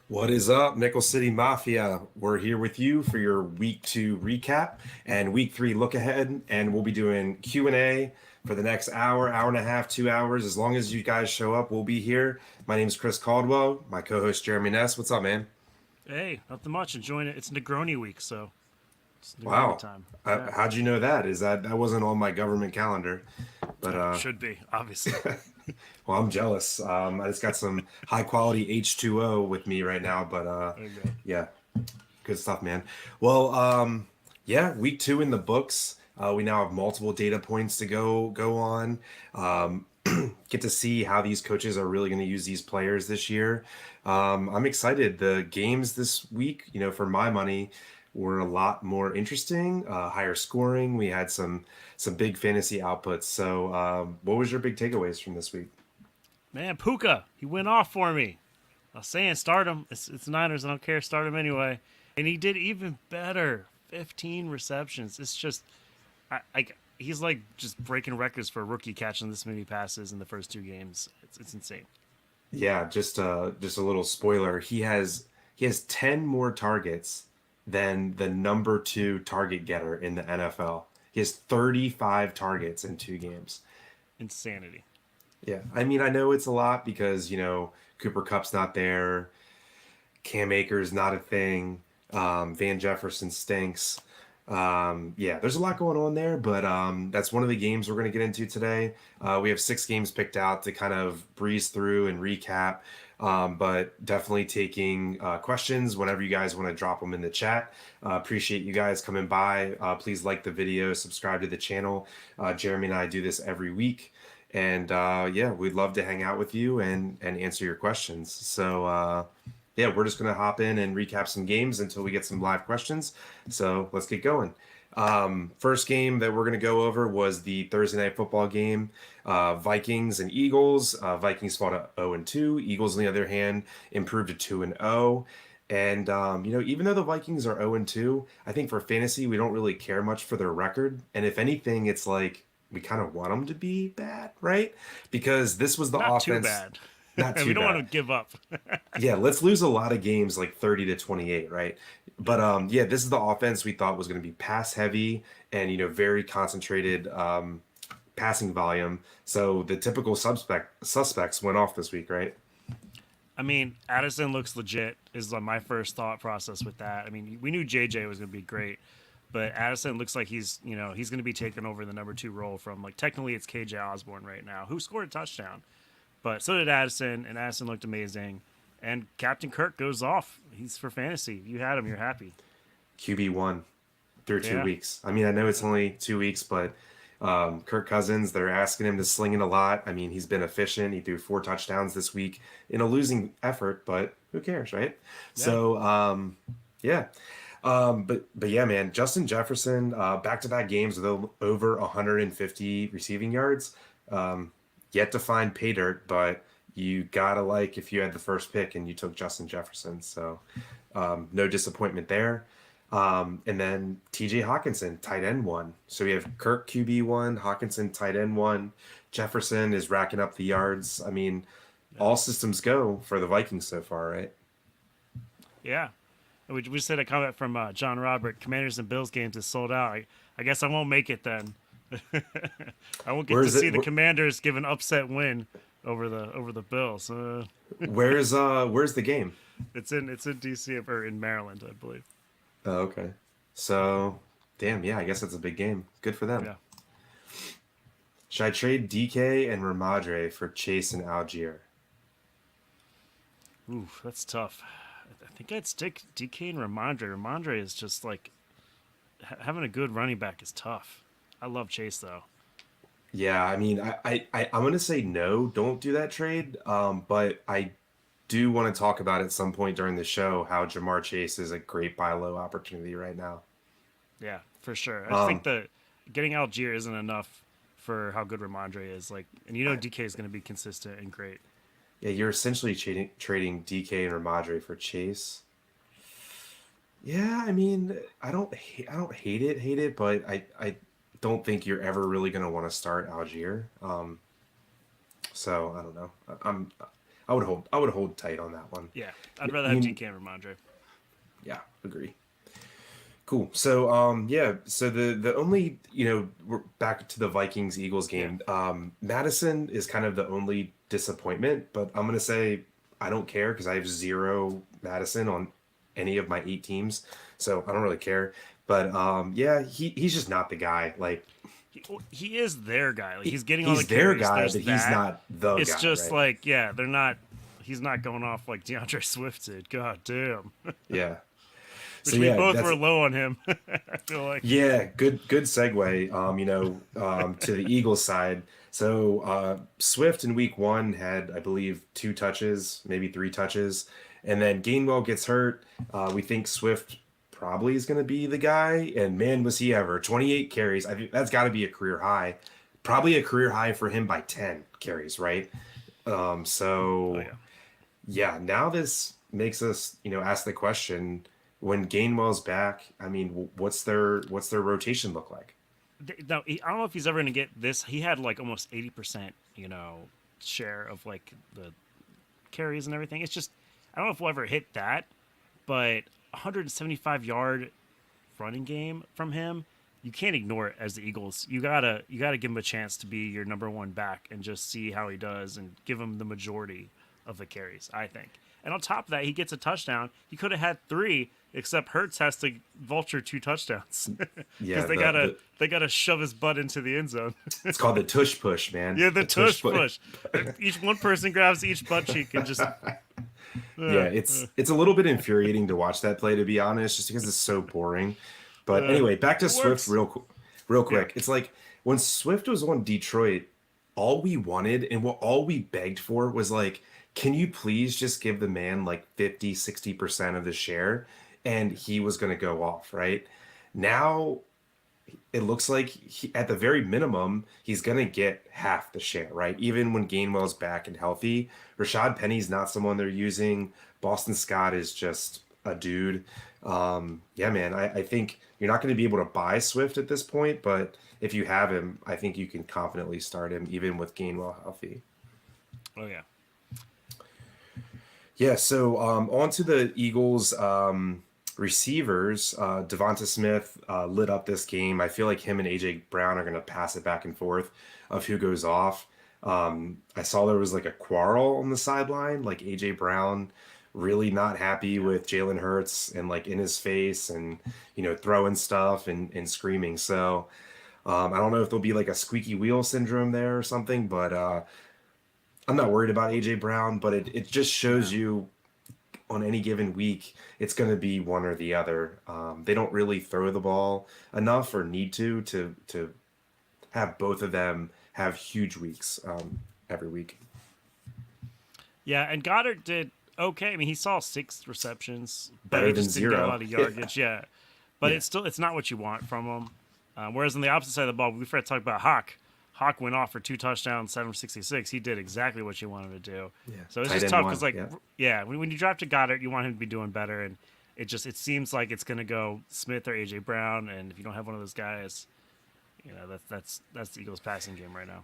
What is up, Nickel City Mafia? We're here with you for your week 2 recap and week 3 look ahead, and we'll be doing Q&A for the next hour, hour and a half, 2 hours. As long as you guys show up, we'll be here. My name is Chris Caldwell, my co-host Jeremy Ness. What's up, man? Hey, nothing much. Enjoying it. It's Negroni week, so it's Negroni Wow. time. Yeah. How'd you know that? Is that wasn't on my government calendar, but Should be, obviously. well, I'm jealous. I just got some high quality H2O with me right now, but There you go. yeah. Good stuff, man. Well, yeah, week 2 in the books. We now have multiple data points to go on. Um, get to see how these coaches are really going to use these players this year. I'm excited. The games this week, for my money, were a lot more interesting, higher scoring. We had some big fantasy outputs. So, what was your big takeaways from this week? Man, Puka, he went off for me. I was saying start him. It's Niners. I don't care. Start him anyway. And he did even better. 15 receptions. It's just, he's like just breaking records for a rookie catching this many passes in the first 2 games. It's insane. Yeah, just a little spoiler. He has 10 more targets than the number 2 target getter in the NFL. He has 35 targets in 2 games. Insanity. Yeah. I mean, I know it's a lot because, Cooper Cup's not there, Cam Akers not a thing, Van Jefferson stinks. Yeah, there's a lot going on there, but that's one of the games we're going to get into today. We have 6 games picked out to kind of breeze through and recap, but definitely taking questions whenever you guys want to drop them in the chat. Appreciate you guys coming by. Please like the video, subscribe to the channel. Jeremy and I do this every week. And yeah, we'd love to hang out with you and answer your questions. So yeah, we're just going to hop in and recap some games until we get some live questions. So let's get going. First game that we're going to go over was the Thursday night football game, Vikings and Eagles. Vikings fought at 0-2. Eagles, on the other hand, improved to 2-0. And even though the Vikings are 0-2, I think for fantasy we don't really care much for their record. And if anything, it's like we kind of want them to be bad, right? Because this was the Not too offense. bad. Not We too don't want bad. to give up. Yeah, let's lose a lot of games like 30-28, right? But yeah, this is the offense we thought was going to be pass heavy and very concentrated passing volume. So the typical suspects went off this week, right? I mean, Addison looks legit. Is like my first thought process with that. I mean, we knew JJ was going to be great, but Addison looks like he's going to be taking over the number 2 role from like technically it's KJ Osborne right now, who scored a touchdown, but so did Addison, and Addison looked amazing. And Captain Kirk goes off. He's for fantasy. You had him. You're happy. QB1 through two Yeah. weeks. I mean, I know it's only 2 weeks, but Kirk Cousins, they're asking him to sling it a lot. I mean, he's been efficient. He threw 4 touchdowns this week in a losing effort, but who cares, right? Yeah. So, yeah. But yeah, man, Justin Jefferson, back-to-back games with over 150 receiving yards. Yet to find pay dirt, but you gotta like if you had the first pick and you took Justin Jefferson. So no disappointment there. And then TJ Hawkinson, tight end one. So we have Kirk QB one, Hawkinson tight end one. Jefferson is racking up the yards. I mean, Yeah. all systems go for the Vikings so far, right? Yeah. We just had a comment from John Robert. Commanders and Bills games is sold out. I guess I won't make it then. I won't get to Where's see it? the Commanders give an upset win over the Bills. Where's the game? It's in DC or in Maryland, I believe. Oh, okay. So, damn, yeah, I guess that's a big game. Good for them. Yeah. Should I trade DK and Ramadre for Chase and Algier? Ooh, that's tough. I think I'd stick DK and Ramondre. Ramondre is just like having a good running back is tough. I love Chase though. Yeah, I mean, I'm gonna say no, don't do that trade. But I do want to talk about at some point during the show how Jamar Chase is a great buy low opportunity right now. Yeah, for sure. I just think Um, that getting Algier isn't enough for how good Ramondre is. Like, and I, DK is going to be consistent and great. yeah, you're essentially trading DK and Ramadre for Chase. Yeah, I mean, I don't hate it, but I don't think you're ever really gonna want to start Algier. So I don't know. I would hold tight on that one. Yeah, I'd I rather have mean, DK and Ramondre. yeah, agree. Cool. So yeah, so the only, we're back to the Vikings Eagles Yeah, game. Madison is kind of the only disappointment, but I'm gonna say I don't care because I have zero Madison on any of my 8 teams, so I don't really care. But yeah, he's just not the guy. Like he is their guy. Like he's getting all the he's their carries. guy, There's but he's that. not the It's guy, just right? like yeah, they're not. He's not going off like DeAndre Swift did. God damn. Yeah. So Which we yeah, both that's were low on him. I feel like. yeah, good segue. To the Eagles side. So Swift in week 1 had, I believe, 2 touches, maybe 3 touches, and then Gainwell gets hurt. We think Swift probably is going to be the guy, and man, was he ever! 28 carries. I think that's got to be a career high, probably a career high for him by 10 carries, right? Oh So yeah. yeah, now this makes us, ask the question, when Gainwell's back, I mean, what's their rotation look like? No, I don't know if he's ever going to get this. He had like almost 80%, share of like the carries and everything. It's just I don't know if we'll ever hit that, but 175-yard running game from him, you can't ignore it as the Eagles. You gotta give him a chance to be your number one back and just see how he does and give him the majority of the carries, I think. And on top of that, he gets a touchdown. He could have had three, except Hurts has to vulture 2 touchdowns because Yeah, they the gotta the they gotta shove his butt into the end zone. it's called the tush push, man. Yeah, the The tush tush push. push. Each one person grabs each butt cheek and just Yeah, uh, it's a little bit infuriating to watch that play, to be honest, just because it's so boring. But uh, anyway, back to it Swift works. real Yeah, quick. It's like when Swift was on Detroit, all we wanted and what all we begged for was like, can you please just give the man like 50, 60% of the share? And he was going to go off, right? Now it looks like at the very minimum, he's going to get half the share, right? Even when Gainwell's back and healthy, Rashad Penny's not someone they're using. Boston Scott is just a dude. Yeah, man, I think you're not going to be able to buy Swift at this point, but if you have him, I think you can confidently start him even with Gainwell healthy. oh yeah. Yeah, so on to the Eagles receivers. Devonta Smith lit up this game. I feel like him and AJ Brown are going to pass it back and forth of who goes off. I saw there was like a quarrel on the sideline, like AJ Brown really not happy Yeah. with Jalen Hurts and like in his face and throwing stuff and screaming. So I don't know if there'll be like a squeaky wheel syndrome there or something, but I'm not worried about AJ Brown, but it just shows No. you on any given week, it's going to be one or the other. They don't really throw the ball enough or need to have both of them have huge weeks every week. Yeah, and Goddard did okay. I mean, he saw 6 receptions, but he Better than just didn't get a zero. lot of Yeah, yardage. Yeah, but yeah, it's not what you want from him. Whereas on the opposite side of the ball, we first talked about Hawk. Hawk went off for 2 touchdowns, 766. He did exactly what you wanted to do. yeah. So it's Tight just end tough one. because, like, Yeah, yeah, when you draft a Goddard, you want him to be doing better, and it seems like it's going to go Smith or AJ Brown, and if you don't have one of those guys, that's the Eagles' passing game right now.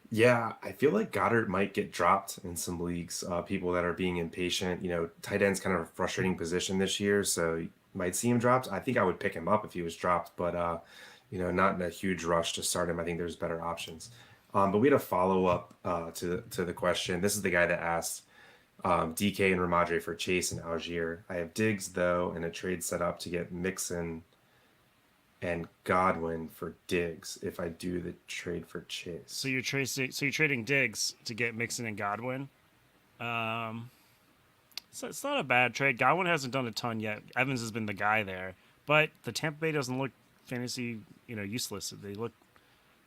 yeah. I feel like Goddard might get dropped in some leagues. People that are being impatient. Tight end's kind of a frustrating position this year, so you might see him dropped. I think I would pick him up if he was dropped, but not in a huge rush to start him. I think there's better options. But we had a follow up to the question. This is the guy that asked DK and Ramondre for Chase and Algier. I have Diggs though, and a trade set up to get Mixon and Godwin for Diggs if I do the trade for So Chase. you're trading Diggs to get Mixon and Godwin. Um, so it's not a bad trade. Godwin hasn't done a ton yet. Evans has been the guy there, but the Tampa Bay doesn't look fantasy, useless. They look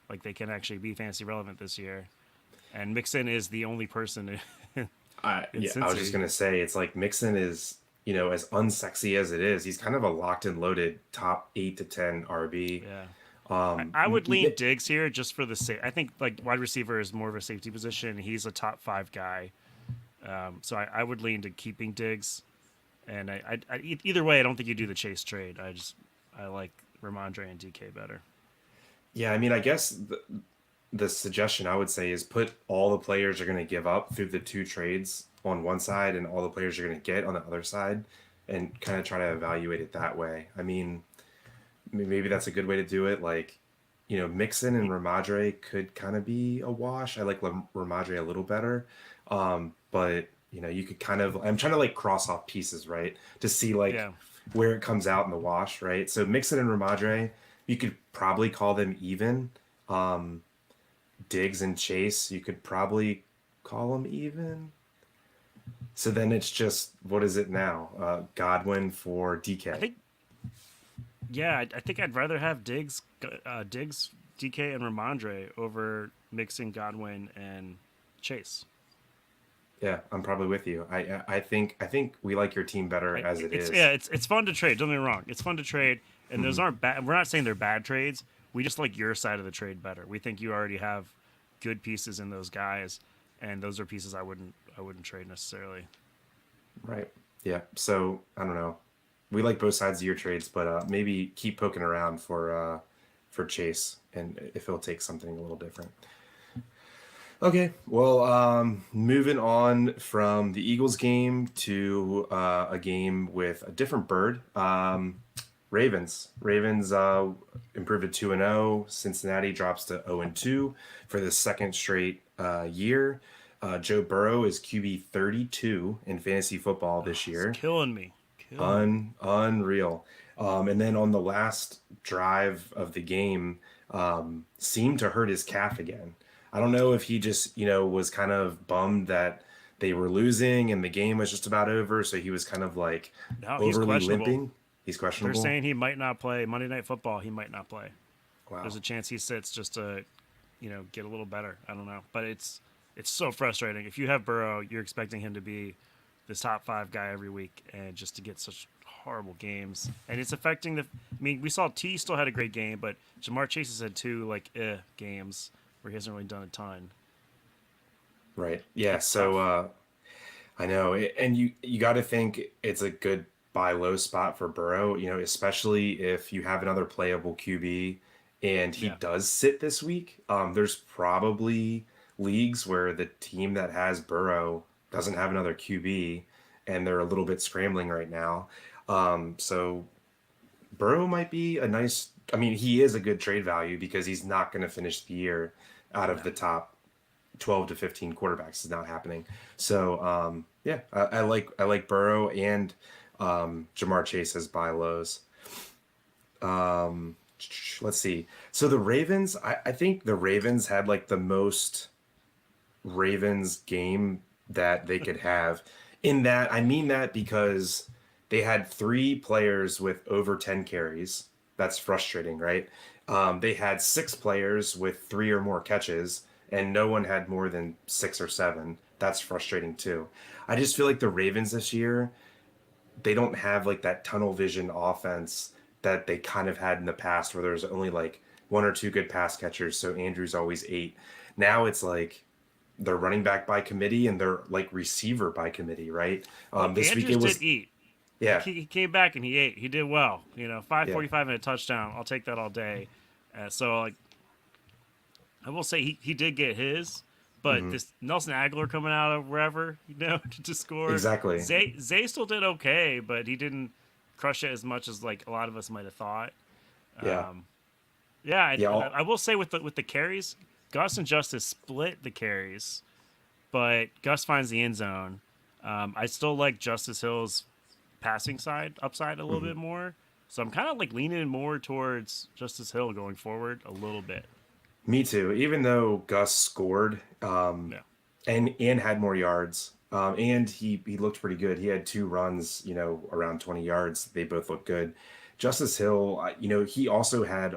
like they can actually be fantasy relevant this year. And Mixon is the only person in Yeah, I was just Cincy. gonna say it's like Mixon is, as unsexy as it is, he's kind of a locked and loaded top 8 to 10 RB. Yeah. Um, I would lean yeah, Diggs here just for the sake. I think like wide receiver is more of a safety position. He's a top 5 guy, so I would lean to keeping Diggs. And either way, I don't think you do the Chase trade. I like Ramondre and DK better. yeah. I mean, I guess the suggestion I would say is put all the players are going to give up through the two trades on one side and all the players you're going to get on the other side, and kind of try to evaluate it that way. I mean, maybe that's a good way to do it. Like, Mixon and Ramadre could kind of be a wash. I like Ramadre a little better. But you could kind of, I'm trying to like cross off pieces, right? To see like Yeah. where it comes out in the wash, right? So Mixon and Ramadre, you could probably call them even. Um, Diggs and Chase, you could probably call them even. So then it's just, what is it now? Godwin for I DK. think yeah, I think I'd rather have Diggs, DK, and Ramondre over mixing Godwin and Chase. Yeah, I'm probably with you. I think we like your team better as it It's is. it's fun to trade. Don't get me wrong, it's fun to trade, and those Hmm. aren't bad. We're not saying they're bad trades. We just like your side of the trade better. We think you already have good pieces in those guys, and those are pieces I wouldn't trade necessarily. Right. Yeah. So I don't know. We like both sides of your trades, but maybe keep poking around for Chase, and if he'll take something a little different. Okay. Well, moving on from the Eagles game to a game with a different bird. Ravens. Ravens improved to 2-0. Cincinnati drops to 0-2 for the second straight year. Joe Burrow is QB 32 in fantasy football Oh, this it's year. killing me, killing me. Unreal. And then on the last drive of the game, seemed to hurt his calf again. I don't know if he just, was kind of bummed that they were losing and the game was just about over, so he was kind of like No, he's overly questionable. limping. He's They're questionable. saying he might not play Monday Night Football. He might not play. There's Wow. a chance he sits just to, get a little better. I don't know, but it's so frustrating. If you have Burrow, you're expecting him to be this top five guy every week, and just to get such horrible games, and it's affecting the. I mean, we saw T still had a great game, but Jamar Chase has had two like games where he hasn't really done a ton. Right. Yeah. It's So tough. I know, and you got to think it's a good buy low spot for Burrow. Especially if you have another playable QB, and he Yeah. does sit this week. There's probably leagues where the team that has Burrow doesn't have another QB, and they're a little bit scrambling right now. So Burrow might be a nice. I mean, he is a good trade value because he's not going to finish the year out of No. the top 12 to 15 quarterbacks is not happening. So yeah, I like Burrow and Jamar Chase as buy lows. Um, let's see. So the Ravens, I think the Ravens had like the most Ravens game that they could have. In that, I mean that because they had three players with over 10 carries. That's frustrating, right? They had six players with three or more catches, and no one had more than six or seven. That's frustrating too. I just feel like the Ravens this year, they don't have like that tunnel vision offense that they kind of had in the past where there's only like one or two good pass catchers. So Andrew's always eight. Now it's like they're running back by committee and they're like receiver by committee, right? Well, This week Andrews it did was, eat. yeah, He came back and he ate. He did well. Five yeah, 45 and a touchdown. I'll take that all day. So like I will say he did get his, but hmm, this Nelson Aguilar coming out of wherever to score. exactly, Zay still did okay, but he didn't crush it as much as like a lot of us might have thought. yeah, Um, yeah, yeah, I will say with the carries, Gus and Justice split the carries, but Gus finds the end zone. I still like Justice Hill's passing side upside a little hmm. bit more. So I'm kind of like leaning more towards Justice Hill going forward a little bit. Me too. Even though Gus scored, Yeah. and had more yards, and he looked pretty good. He had two runs, around 20 yards. They both looked good. Justice Hill, he also had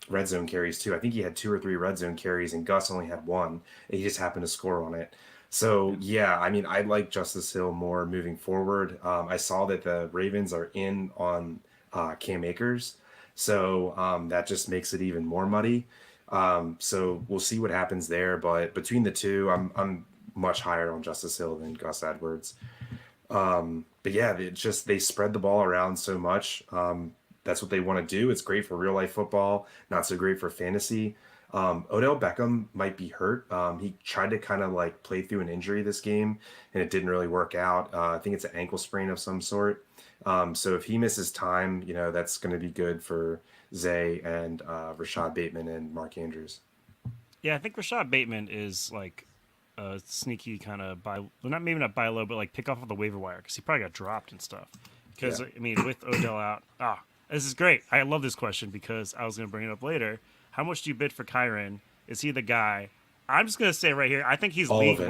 red zone carries too. I think he had two or three red zone carries, and Gus only had one. And he just happened to score on it. So Yeah. yeah, I mean, I like Justice Hill more moving forward. I saw that the Ravens are in on Cam Akers, so that just makes it even more muddy. So we'll see what happens there. But between the two, I'm much higher on Justice Hill than Gus Edwards. But yeah, it's just they spread the ball around so much. That's what they want to do. It's great for real life football, not so great for fantasy. Odell Beckham might be hurt. He tried to kind of like play through an injury this game, and it didn't really work out. I think it's an ankle sprain of some sort. So if he misses time, that's going to be good for Zay and Rashad Bateman and Mark Andrews. Yeah, I think Rashad Bateman is like a sneaky kind of buy, well, not maybe not buy low, but like pick off of the waiver wire because he probably got dropped and stuff. Because Yeah, I mean, with Odell out, this is great. I love this question because I was going to bring it up later. How much do you bid for Kyron? Is he the guy? I'm just going to say right here. I think he's all of it,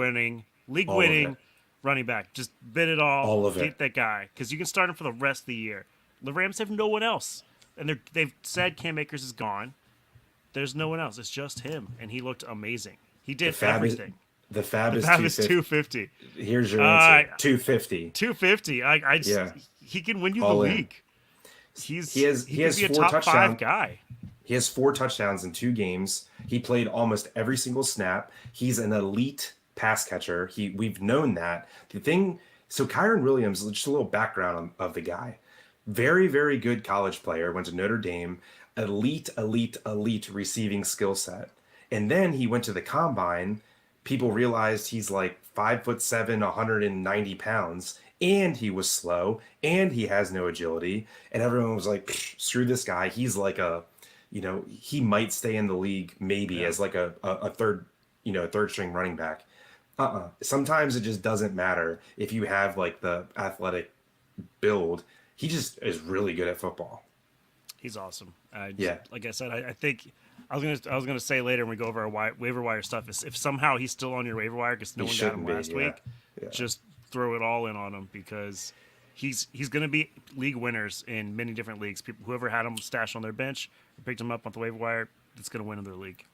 league all of it, winning running back. Just bid it all. all of it. Get that guy because you can start him for the rest of the year. The Rams have no one else, and they've said Cam Akers is gone. There's no one else. It's just him, and he looked amazing. He The did fab is everything. the fab The is Fab is 250. 250. Here's your Uh, answer. 250. 250. I just, Yeah, he can win you the all in. league. He has He he could has be a four top five touchdowns. guy. He has 4 touchdowns in 2 games. He played almost every single snap. He's an elite pass catcher. We've known that. The thing, so Kyron Williams, just a little background of the guy. Very, very good college player, went to Notre Dame, elite, elite, elite receiving skill set. And then he went to the combine. People realized he's like 5'7", 190 pounds, and he was slow, and he has no agility. And everyone was like, screw this guy. He's like he might stay in the league maybe Yeah. as like a third, third string running back. Sometimes it just doesn't matter if you have like the athletic build. He just is really good at football. He's awesome. Yeah, Like I said, I think I was gonna say later when we go over our waiver wire stuff is if somehow he's still on your waiver wire because no he one got him shouldn't be. last Yeah, week, yeah, just throw it all in on him because he's gonna be league winners in many different leagues. People whoever had him stashed on their bench or picked him up on the waiver wire, it's gonna win in their league.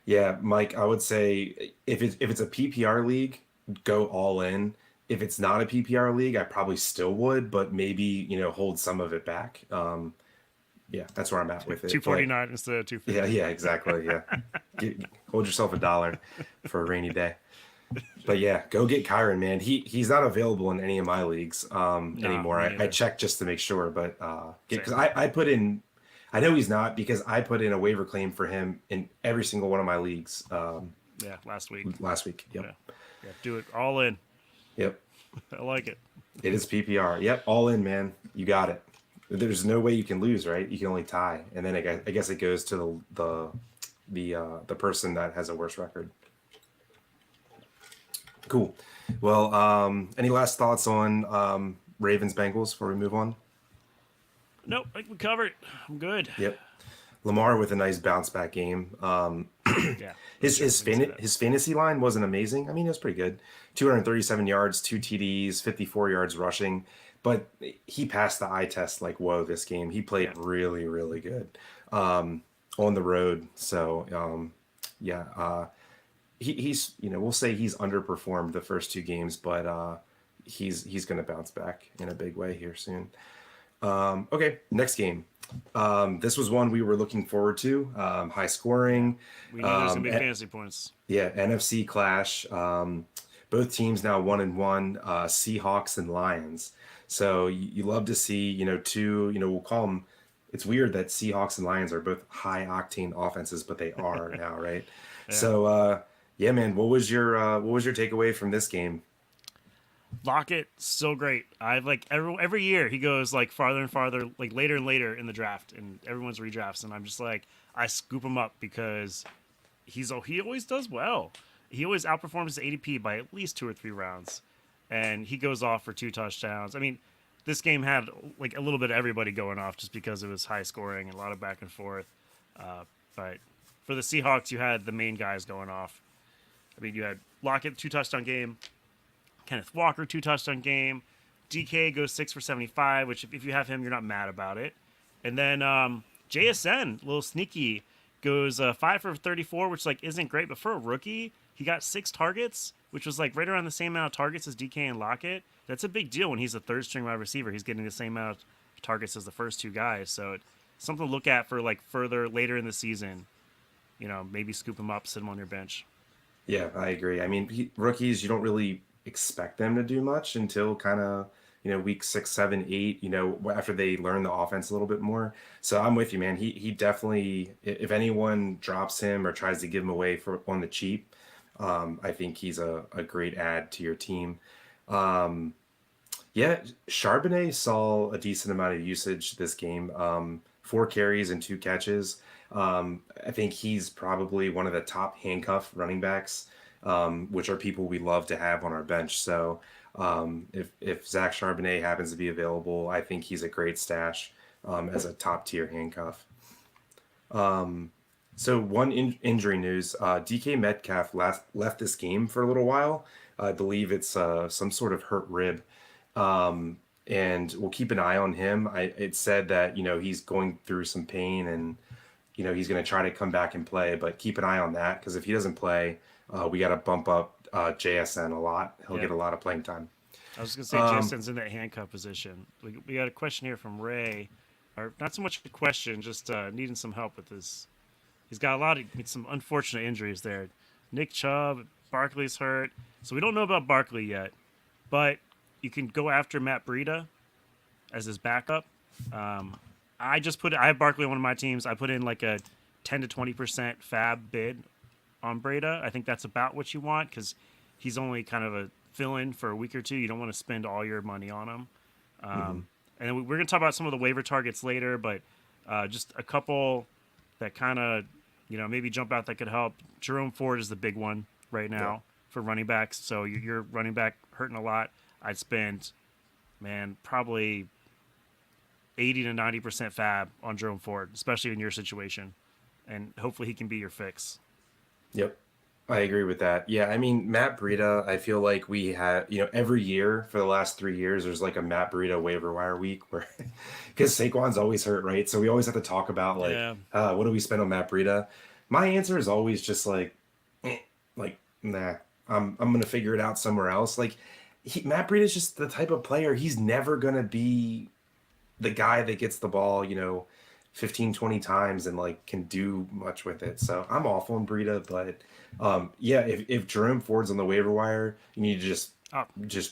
yeah. Mike, I would say if it's a PPR league, go all in. If it's not a PPR league, I probably still would, but maybe hold some of it back. Yeah, that's where I'm at with Two it. forty But nine instead of two yeah, fifty. yeah, exactly. Yeah, hold yourself $1 for a rainy day. But yeah, go get Kyron, man. He's not available in any of my leagues Nah, anymore. me I neither. checked just to make sure, but because Same. I put in, I know he's not because I put in a waiver claim for him in every single one of my leagues Yeah, last week. last week. Yep, Yeah, yeah, do it all in. yep. I like it. It is PPR. Yep, all in, man. You got it. There's no way you can lose, right? You can only tie, and then I guess it goes to the person that has a worse record. Cool. Well, any last thoughts on Ravens Bengals before we move on? Nope, I think we covered. I'm good. Yep. Lamar with a nice bounce back game. Yeah, His sure. his We can say fan, that. his fantasy line wasn't amazing. I mean, it was pretty good. 237 yards, 2 TDs, 54 yards rushing, but he passed the eye test like whoa this game. He played Yeah, really, really good on the road. So yeah, he's we'll say he's underperformed the first 2 games, but he's going to bounce back in a big way here soon. Okay, next game. This was one we were looking forward to. High yeah. scoring. We knew there was gonna Um, be eh, fantasy points. yeah, NFC clash. Both teams now 1-1. Seahawks and Lions. So you love to see two. We'll call them. It's weird that Seahawks and Lions are both high octane offenses, but they are now, right? Yeah, So yeah, man. What was your takeaway from this game? Lockett, so great. I've like every year he goes like farther and farther, like later and later in the draft, and everyone's redrafts, and I'm just like I scoop him up because he always does well. He always outperforms his ADP by at least 2 or 3 rounds, and he goes off for 2 touchdowns. I mean, this game had like a little bit of everybody going off just because it was high scoring and a lot of back and forth. But for the Seahawks, you had the main guys going off. I mean, you had Lockett 2 touchdown game, Kenneth Walker 2 touchdown game, DK goes 6 for 75, which if you have him, you're not mad about it. And then JSN, a little sneaky, goes 5 for 34, which like isn't great, but for a rookie, he got 6 targets, which was like right around the same amount of targets as DK and Lockett. That's a big deal when he's a third string wide receiver. He's getting the same amount of targets as the first 2 guys, so it's something to look at for like further later in the season. Maybe scoop him up, sit him on your bench. Yeah, I agree. I mean, rookies, you don't really expect them to do much until kind of week 6, 7, 8, after they learn the offense a little bit more. So I'm with you, man. He definitely, if anyone drops him or tries to give him away for on the cheap, I think he's a great add to your team. Um, yeah, Charbonnet saw a decent amount of usage this game. 4 carries and 2 catches. I think he's probably one of the top handcuff running backs, which are people we love to have on our bench. So if Zach Charbonnet happens to be available, I think he's a great stash as a top tier handcuff. So one injury news: DK Metcalf left this game for a little while. I believe it's some sort of hurt rib, and we'll keep an eye on him. It said that he's going through some pain, and he's going to try to come back and play, but keep an eye on that because if he doesn't play, we got to bump up JSN a lot. He'll Yeah. get a lot of playing time. I was going to say Jason's in that handcuff position. We got a question here from Ray, or not so much a question, just needing some help with this. He's got some unfortunate injuries there. Nick Chubb, Barkley's hurt, so we don't know about Barkley yet, but you can go after Matt Breida as his backup. I have Barkley on one of my teams. I put in like a 10 to 20% fab bid on Breida. I think that's about what you want because he's only kind of a fill-in for a week or two. You don't want to spend all your money on him. And then we're going to talk about some of the waiver targets later, but just a couple that kind of, maybe jump out that could help. Jerome Ford is the big one right now for running backs. So your running back hurting a lot. I'd spend, man, probably 80 to 90% fab on Jerome Ford, especially in your situation. And hopefully he can be your fix. Yep. I agree with that. Yeah, I mean, Matt Breida, I feel like we have, every year for the last 3 years, there's like a Matt Breida waiver wire week where, because Saquon's always hurt, right? So we always have to talk about like, Yeah. what do we spend on Matt Breida? My answer is always just like, nah, I'm gonna figure it out somewhere else. Like, Matt Breida is just the type of player. He's never gonna be the guy that gets the ball, 15, 20 times and like can do much with it. So I'm off on Breida, but yeah, if Jerome Ford's on the waiver wire, you need to just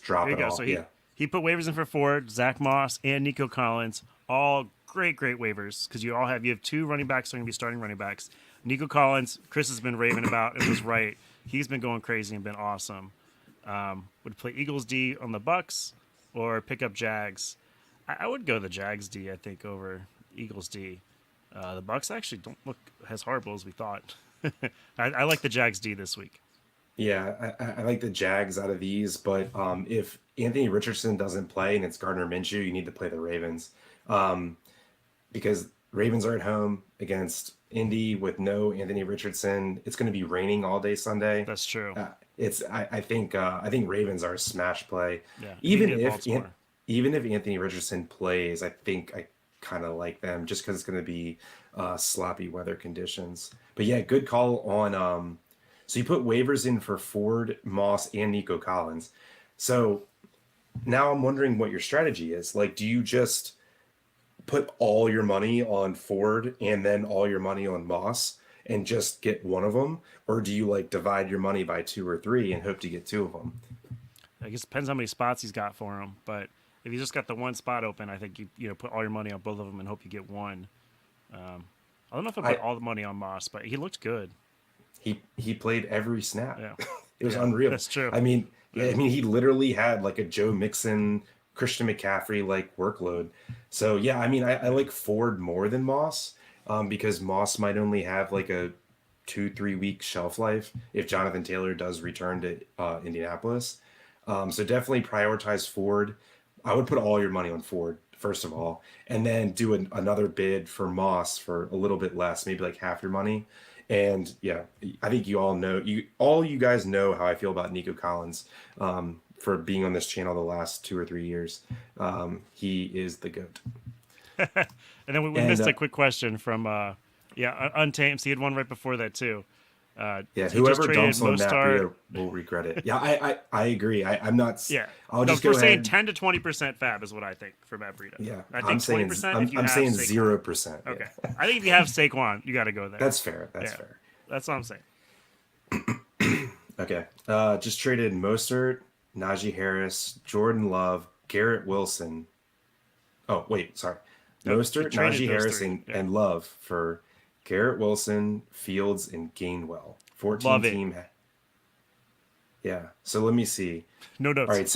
drop There you it go. off. So Yeah. he put waivers in for Ford, Zach Moss, and Nico Collins. All great waivers because you have 2 running backs that are going to be starting running backs. Nico Collins, Chris has been raving about and was right. He's been going crazy and been awesome. Would play Eagles D on the Bucks or pick up Jags. I would go the Jags D, I think, over Eagles D. The Bucks actually don't look as horrible as we thought. I like the Jags D this week. Yeah, I like the Jags out of these, but if Anthony Richardson doesn't play and it's Gardner Minshew, you need to play the Ravens. Because Ravens are at home against Indy with no Anthony Richardson. It's going to be raining all day Sunday. That's true. I think Ravens are a smash play. Yeah, Even Indy and if Baltimore. even if Anthony Richardson plays, I think I kind of like them just because it's going to be sloppy weather conditions. But yeah, good call on. So you put waivers in for Ford, Moss, and Nico Collins. So now I'm wondering what your strategy is. Like, do you just put all your money on Ford and then all your money on Moss and just get one of them, or do you like divide your money by 2 or 3 and hope to get 2 of them? I guess it depends how many spots he's got for him. But if you just got the one spot open, I think you put all your money on both of them and hope you get one. I don't know if I put I all the money on Moss, but he looked good. he played every snap. Yeah, It was yeah, unreal. that's true. I mean, yeah, I mean, he literally had like a Joe Mixon, Christian McCaffrey like workload. So yeah, I mean, I like Ford more than Moss, because Moss might only have like a 2, 3 week shelf life if Jonathan Taylor does return to Indianapolis. So definitely prioritize Ford. I would put all your money on Ford first of all, and then do another bid for Moss for a little bit less, maybe like half your money. And yeah, I think you guys know how I feel about Nico Collins, for being on this channel the last 2 or 3 years. He is the GOAT. And then we And missed a quick question from Untamed. He had one right before that too. yeah, He just whoever traded dumps on Matt Mostard. Breida will regret it. Yeah, I agree. I'm not. Yeah, I'll no, just we're go saying ahead. 10 to 20% fab is what I think for Matt Breida. Yeah, I I'm think saying 20% if you I'm have saying Saquon. 0%. Yeah. Okay, I think if you have Saquon, you got to go there. That's fair. That's Yeah. fair. That's what I'm saying. Okay. Just traded Mostert, Najee Harris, Jordan Love, Garrett Wilson. Oh, wait, sorry. Nope, you Mostert, traded Najee those Harris, three. Yeah, and Love for Garrett Wilson, Fields, and Gainwell. 14 love it. team. Yeah. So let me see. No All notes. right.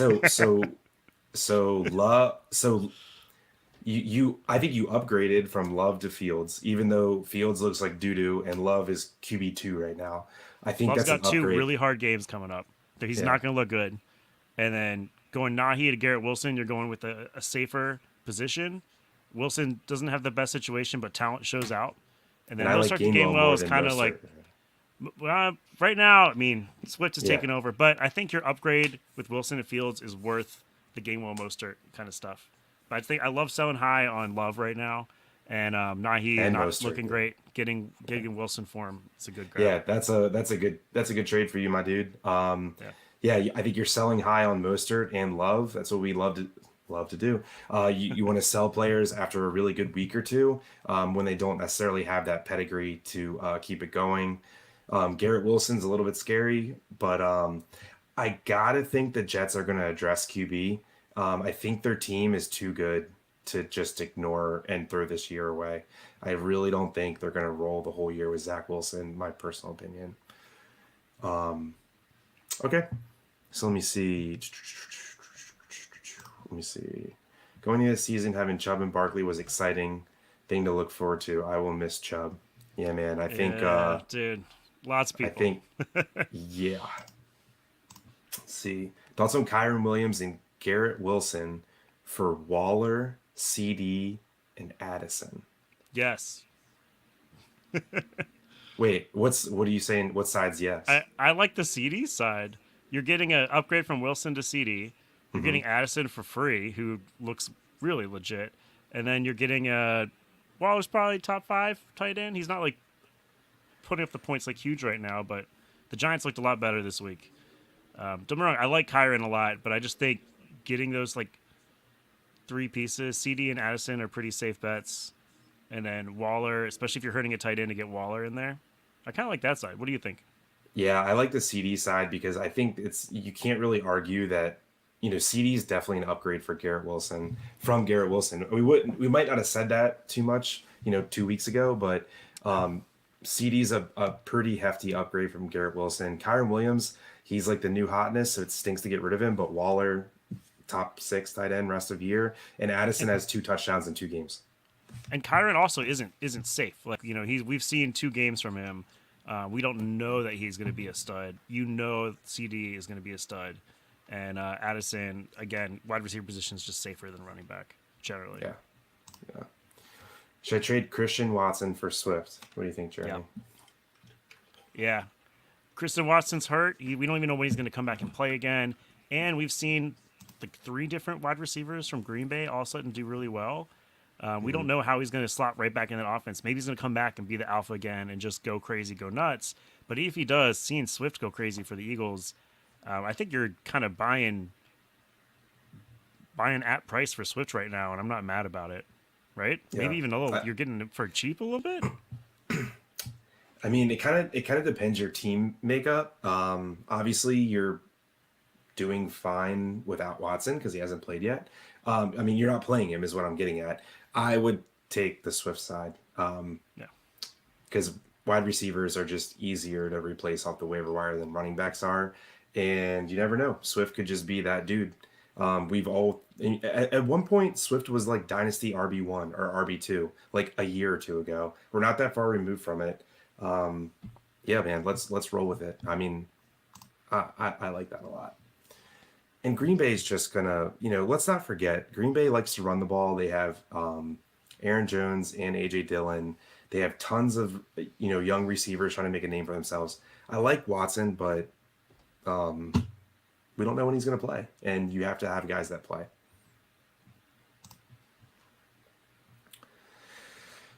So you I think you upgraded from Love to Fields, even though Fields looks like doo doo and Love is QB2 right now. I think Love's that's an got two upgrade. really hard games coming up. That he's Yeah. not going to look good. And then going Nahi to Garrett Wilson, you're going with a safer position. Wilson doesn't have the best situation, but talent shows out. And And then I like Mostert to Gainwell Gainwell more is than kind of like, Mostert. right now, I mean, Swift is Yeah. taking over, but I think your upgrade with Wilson and Fields is worth the Gainwell Mostert kind of stuff. But I think I love selling high on Love right now, and Nahi And not Mostert. looking great. Getting Wilson for him, it's a good grab. Yeah, that's a good trade for you, my dude. Yeah, Yeah, I think you're selling high on Mostert and Love. That's what we love to do. You want to sell players after a really good week or two when they don't necessarily have that pedigree to keep it going. Garrett Wilson's a little bit scary, but I gotta think the Jets are going to address QB. I think their team is too good to just ignore and throw this year away. I really don't think they're going to roll the whole year with Zach Wilson, my personal opinion. Okay, so let me see. Let me see. Going into the season, having Chubb and Barkley was exciting thing to look forward to. I will miss Chubb. Yeah, man. I think. yeah, dude, lots of I people. think. Yeah. Let's see. Thoughts on Kyron Williams and Garrett Wilson for Waller, CD, and Addison. Yes, Wait, what are you saying? What side's yes? I like the CD side. You're getting an upgrade from Wilson to CD. You're Hmm. getting Addison for free, who looks really legit, and then you're getting a Waller's probably top 5 tight end. He's not like putting up the points like huge right now, but the Giants looked a lot better this week. Don't get me wrong, I like Kyron a lot, but I just think getting those like 3 pieces, CD and Addison are pretty safe bets, and then Waller, especially if you're hurting a tight end to get Waller in there. I kind of like that side. What do you think? Yeah, I like the CD side because I think you can't really argue that CD is definitely an upgrade for Garrett Wilson from Garrett Wilson. We might not have said that too much 2 weeks ago, but CD's a pretty hefty upgrade from Garrett Wilson. Kyron Williams, he's like the new hotness, so it stinks to get rid of him. But Waller, top 6 tight end rest of year, and Addison has 2 touchdowns in 2 games. And Kyron also isn't safe. Like we've seen 2 games from him. We don't know that he's going to be a stud. CD is going to be a stud, and Addison again, wide receiver position is just safer than running back generally. Yeah, yeah. Should I trade Christian Watson for Swift? What do you think, Jeremy? Yeah. Kristen Watson's hurt. We don't even know when he's going to come back and play again. And we've seen like 3 different wide receivers from Green Bay all of a sudden do really well. We don't know how he's going to slot right back in that offense. Maybe he's going to come back and be the alpha again and just go crazy, go nuts. But if he does, seeing Swift go crazy for the Eagles, I think you're kind of buying at price for Swift right now, and I'm not mad about it. Right? Yeah. Maybe even a little. You're getting it for cheap a little bit. I mean, it kind of depends your team makeup. Obviously, you're doing fine without Watson because he hasn't played yet. I mean, you're not playing him, is what I'm getting at. I would take the Swift side. Yeah. Because wide receivers are just easier to replace off the waiver wire than running backs are, and you never know. Swift could just be that dude. We've all at one point Swift was like dynasty RB1 or RB2 like a year or two ago. We're not that far removed from it. Yeah, man, let's roll with it. I mean, I like that a lot. And Green Bay is just gonna, let's not forget, Green Bay likes to run the ball. They have Aaron Jones and AJ Dillon. They have tons of young receivers trying to make a name for themselves. I like Watson, but we don't know when he's going to play, and you have to have guys that play.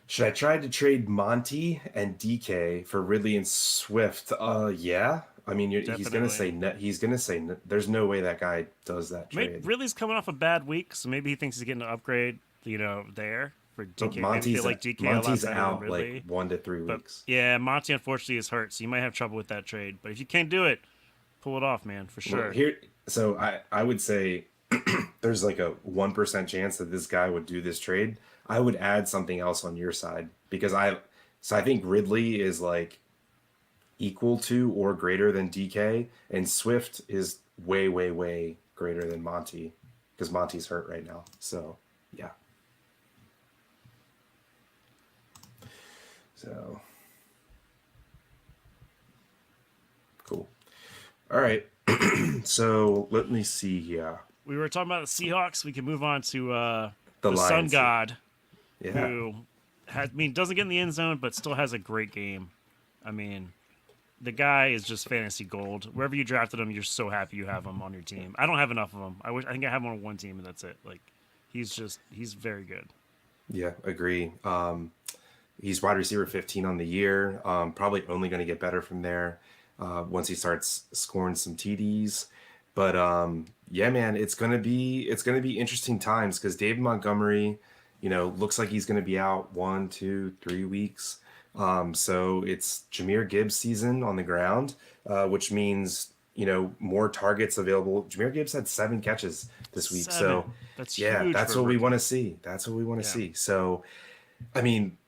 Should I try to trade Monty and DK for Ridley and Swift? Yeah. I mean, he's going to say there's no way that guy does that trade. Ridley's coming off a bad week, so maybe he thinks he's getting an upgrade, there for DK. But Maybe they like DK Monty's a lot better out than Ridley. like 1 to 3 weeks. Yeah, Monty unfortunately is hurt, so you might have trouble with that trade. But if you can't do it, pull it off, man, for sure. Well, so I would say there's like a 1% chance that this guy would do this trade, I would add something else on your side because I think Ridley is like equal to or greater than DK, and Swift is way, way, way greater than Monty because Monty's hurt right now. So, yeah. So, cool. All right. So, let me see here. We were talking about the Seahawks. We can move on to The the Sun Lions. God, Yeah. who doesn't get in the end zone, but still has a great game. I mean, the guy is just fantasy gold. Wherever you drafted him, you're so happy you have him on your team. I don't have enough of him. I think I have him on one team, and that's it. Like, he's very good. Yeah, agree. He's wide receiver 15 on the year. Probably only going to get better from there once he starts scoring some TDs. But yeah, man, it's gonna be interesting times because David Montgomery, looks like he's gonna be out 1, 2, 3 weeks. So it's Jameer Gibbs season on the ground, which means more targets available. Jameer Gibbs had 7 catches this week, so 7. That's yeah, huge that's for a what we want rookie. to see. That's what we want to Yeah. see. So I mean,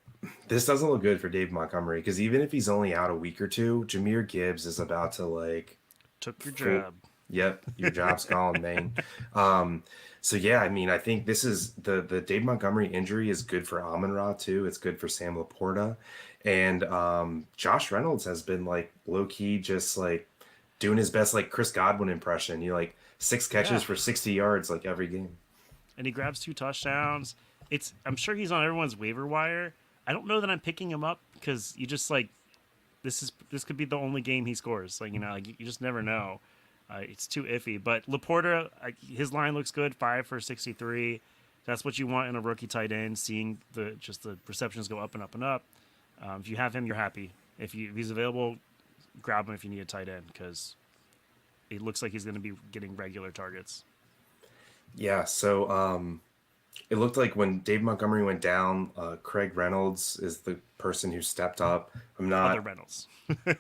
this doesn't look good for Dave Montgomery because even if he's only out a week or two, Jameer Gibbs is about to like Took your full. job. Yep, your job's gone, man. Um, so yeah, I mean, I think this is the Dave Montgomery injury is good for Amon Ra too. It's good for Sam Laporta, and Josh Reynolds has been like low key just like doing his best like Chris Godwin impression. Like 6 catches Yeah. for 60 yards like every game. And he grabs 2 touchdowns. I'm sure he's on everyone's waiver wire. I don't know that I'm picking him up because you just like this could be the only game he scores. Like like you just never know. It's too iffy. But Laporta, his line looks good, 5 for 63. That's what you want in a rookie tight end. Seeing the receptions go up and up and up. If you have him, you're happy. If he's available, grab him if you need a tight end because it looks like he's going to be getting regular targets. Yeah, so it looked like when Dave Montgomery went down, Craig Reynolds is the person who stepped up. I'm Other not, Reynolds.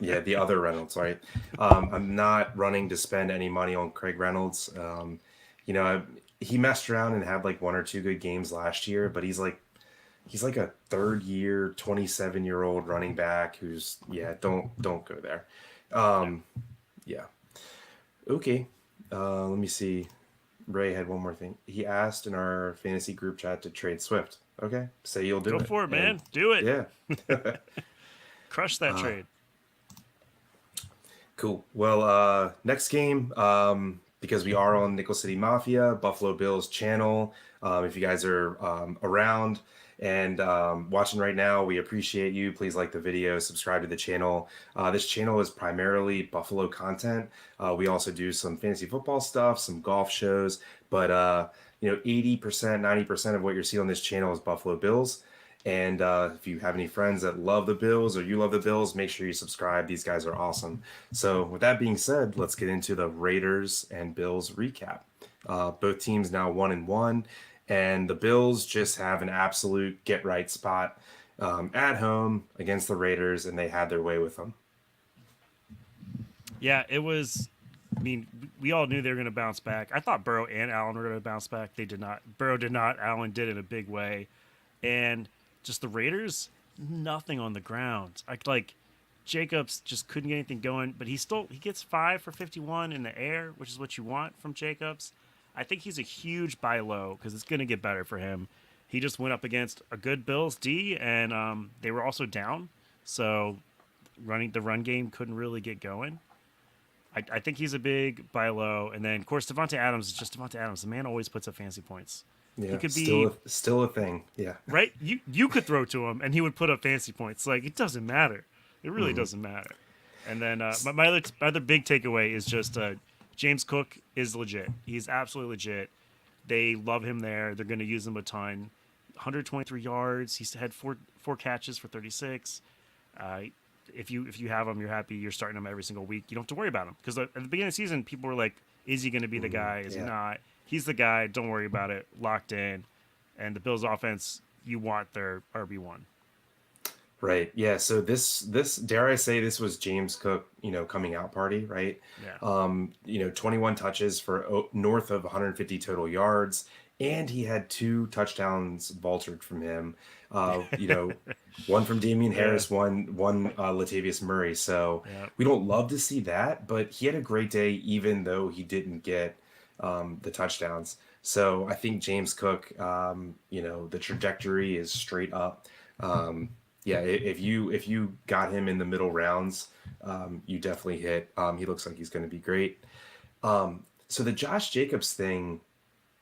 yeah, the other Reynolds, right? I'm not running to spend any money on Craig Reynolds. You know, I, he messed around and had like 1 or 2 good games last year, but he's like a third year, 27-year-old running back who's yeah, don't go there. Yeah. Yeah. Okay. Let me see. Ray had one more thing. He asked in our fantasy group chat to trade Swift. Okay, say you'll do Go it. for it, And man. Do it. yeah, Crush that trade. cool. Well, next game, because we are on Nickel City Mafia, Buffalo Bills channel. If you guys are around and watching right now, we appreciate you. Please like the video, subscribe to the channel. This channel is primarily Buffalo content. We also do some fantasy football stuff, some golf shows, but 80%, 90% of what you're seeing on this channel is Buffalo Bills. And if you have any friends that love the Bills or you love the Bills, make sure you subscribe. These guys are awesome. So, with that being said, let's get into the Raiders and Bills recap. Both teams now 1-1, and the Bills just have an absolute get right spot at home against the Raiders, and they had their way with them. Yeah, it was. I mean, we all knew they were going to bounce back. I thought Burrow and Allen were going to bounce back. They did not. Burrow did not. Allen did in a big way. And just the Raiders, nothing on the ground. Like Jacobs just couldn't get anything going, but he gets 5 for 51 in the air, which is what you want from Jacobs. I think he's a huge buy low because it's going to get better for him. He just went up against a good Bills D, and they were also down, so running the run game couldn't really get going. I think he's a big buy low, and then of course Devontae Adams is just Devontae Adams. The man always puts up fancy points. He Yeah, could be still a thing. Yeah. right. You could throw to him, and he would put up fancy points. Like it doesn't matter. It really doesn't matter. And then my other big takeaway is just James Cook is legit. He's absolutely legit. They love him there. They're going to use him a ton. 123 yards. He's had four catches for 36. If you have him, you're happy. You're starting him every single week. You don't have to worry about him because at the beginning of the season, people were like, "Is he going to be the guy? Is he Yeah. not?" He's the guy. Don't worry about it. Locked in. And the Bills' offense, you want their RB1. Right. Yeah. So this dare I say this was James Cook, coming out party, right? Yeah. 21 touches for north of 150 total yards, and he had two touchdowns vaulted from him. One from Damian Yeah. Harris, one Latavius Murray. So Yeah. we don't love to see that, but he had a great day, even though he didn't get the touchdowns. So I think James Cook, the trajectory is straight up. Um, yeah, if you got him in the middle rounds, you definitely hit. He looks like he's going to be great. So the Josh Jacobs thing,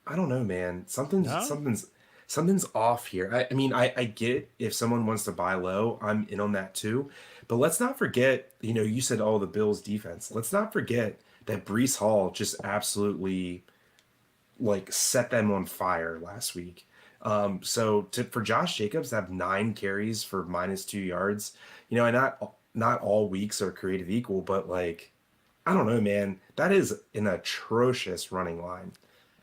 I don't know, man. No. Something's off here. I mean, I get if someone wants to buy low, I'm in on that too. But let's not forget, you said all the Bills defense. Let's not forget that Brees Hall just absolutely like set them on fire last week. For Josh Jacobs to have 9 carries for -2 yards, and not all weeks are created equal, but like I don't know, man, that is an atrocious running line.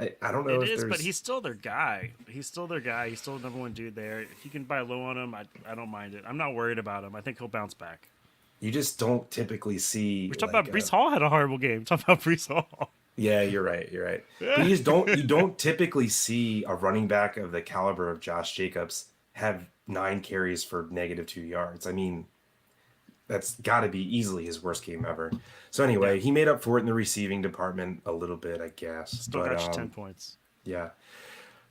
I don't know It if is, but there's he's still their guy. He's still their guy. He's still the number one dude there. If you can buy low on him, I don't mind it. I'm not worried about him. I think he'll bounce back. you just don't typically see We're talking like about Brees Hall had a horrible game. We're talking about Brees Hall. yeah, you're right. But you don't typically see a running back of the caliber of Josh Jacobs have 9 carries for -2 yards. I mean, that's got to be easily his worst game ever. So Yeah, anyway, he made up for it in the receiving department a little bit, I guess. still But got you 10 points. yeah.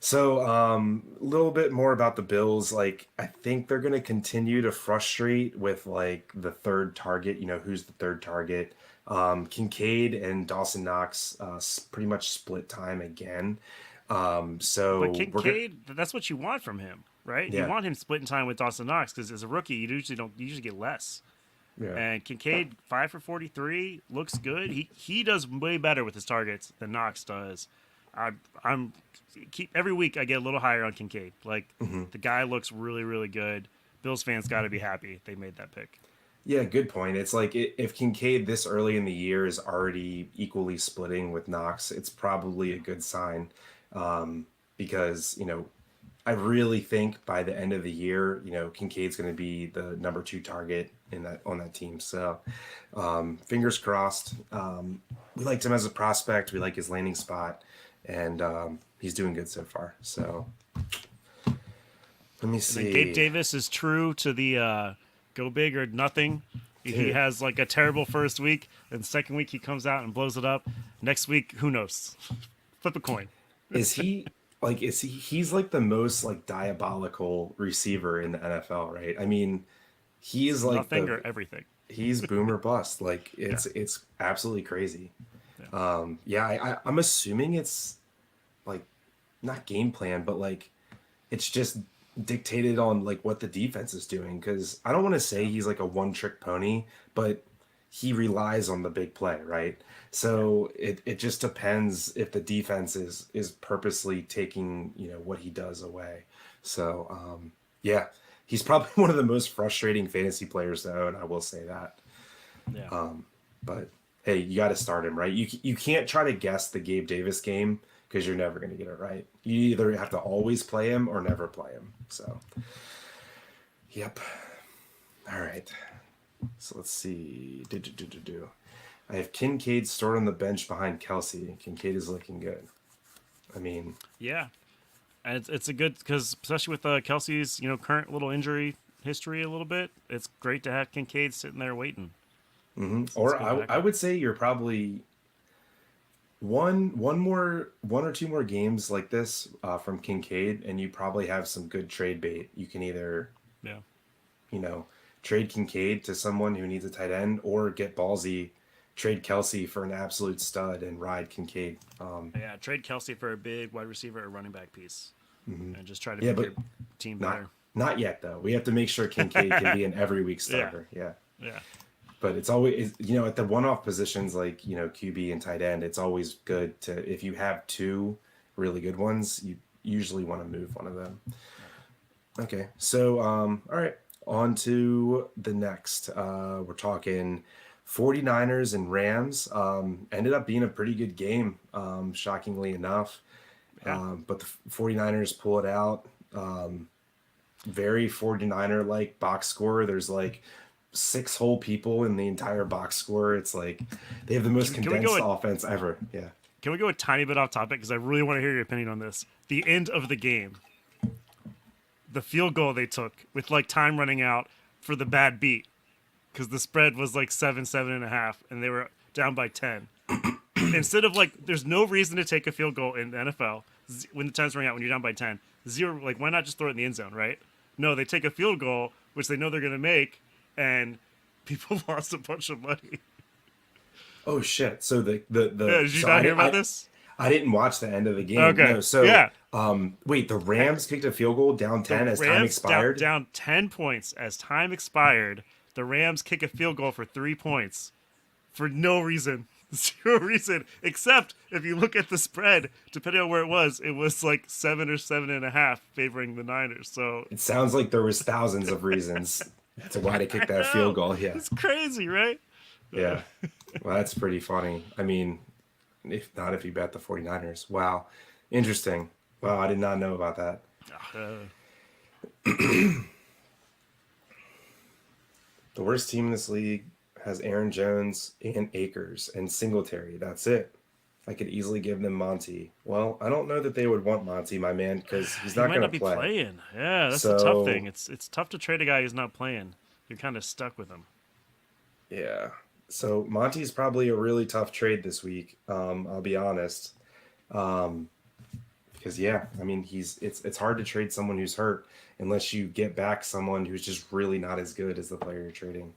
So a little bit more about the Bills. Like I think they're going to continue to frustrate with like the third target. Who's the third target? Kincaid and Dawson Knox pretty much split time again. But So we're gonna Kincaid, that's what you want from him, right? You yeah, want him splitting time with Dawson Knox because as a rookie, you usually get less. yeah. And Kincaid 5 for 43 looks good. He does way better with his targets than Knox does. I'm keep every week I get a little higher on Kincaid. Like Mm-hmm. the guy looks really really good. Bills fans got to be happy they made that pick. Yeah, good point. It's like if Kincaid this early in the year is already equally splitting with Knox, it's probably a good sign, because I really think by the end of the year, Kincaid's going to be the number 2 target in that on that team. So, fingers crossed. We liked him as a prospect. We like his landing spot, and he's doing good so far. So, let me And then Gabe see, Davis is true to the go big or nothing. He dude. has like a terrible first week, and second week he comes out and blows it up. Next week, who knows? Flip a coin. Is he he's like the most like diabolical receiver in the NFL, right? I mean, he's like Nothing or everything. he's boomer bust. Like Yeah. it's absolutely crazy. Yeah. Yeah, I'm assuming it's like not game plan, but like it's just dictated on like what the defense is doing. Because I don't want to say Yeah. he's like a one trick pony, but he relies on the big play, right? Yeah. So it just depends if the defense is purposely taking what he does away. So yeah, he's probably one of the most frustrating fantasy players to own. I will say that. Yeah. But hey, you got to start him, right? You can't try to guess the Gabe Davis game because you're never going to get it right. You either have to always play him or never play him. So yep. All right. So let's see. Do. I have Kincaid stored on the bench behind Kelsey. Kincaid is looking good. I mean, Yeah. And it's a good because especially with Kelsey's current little injury history a little bit, it's great to have Kincaid sitting there waiting. It's or good I backup. would say you're probably one or two more games like this from Kincaid, and you probably have some good trade bait. You can either Yeah. you know trade Kincaid to someone who needs a tight end, or get ballsy, trade Kelsey for an absolute stud and ride Kincaid. Yeah. Trade Kelsey for a big wide receiver or running back piece, and just try to Yeah, make but your team not better. not yet though. We have to make sure Kincaid can be an every week Yeah. starter. Yeah. Yeah. But it's always at the one-off positions like QB and tight end, it's always good to, if you have two really good ones, you usually want to move one of them. Okay, so all right, on to the next. We're talking 49ers and Rams. Ended up being a pretty good game, shockingly enough. Yeah. But the 49ers pull it out. very 49er like box score. There's like 6 whole people in the entire box score. It's like they have the most Can we go condensed offense ever. Yeah. Can we go a tiny bit off topic because I really want to hear your opinion on this? The end of the game, the field goal they took with like time running out for the bad beat because the spread was like 7.5, and they were down by 10. Instead of like, there's no reason to take a field goal in the NFL when the time's running out when you're down by 10. Zero, like why not just throw it in the end zone, right? No, they take a field goal which they know they're going to make, and people lost a bunch of money. Oh shit. So Yeah, did you so not hear about this? I didn't watch the end of the game. Okay. No. So Yeah. wait, the Rams kicked a field goal down 10 The as time Rams expired. down 10 points as time expired. The Rams kick a field goal for 3 points for no reason. 0 reason. Except if you look at the spread, depending on where it was like 7 or 7.5 favoring the Niners. So It sounds like there was thousands of reasons to why to kick that field goal. Yeah. it's crazy, right? Yeah. Well, that's pretty funny. I mean, if not, if you bet the 49ers. Wow. Interesting. Wow, I did not know about that. The worst team in this league has Aaron Jones and Akers and Singletary. That's it. I could easily give them Monty. Well, I don't know that they would want Monty, my man, because he's not He might going not to be play. playing. Yeah, that's the So- tough thing. It's tough to trade a guy who's not playing. You're kind of stuck with him. Yeah. So Monty's probably a really tough trade this week. I'll be honest. Because yeah, I mean it's hard to trade someone who's hurt unless you get back someone who's just really not as good as the player you're trading.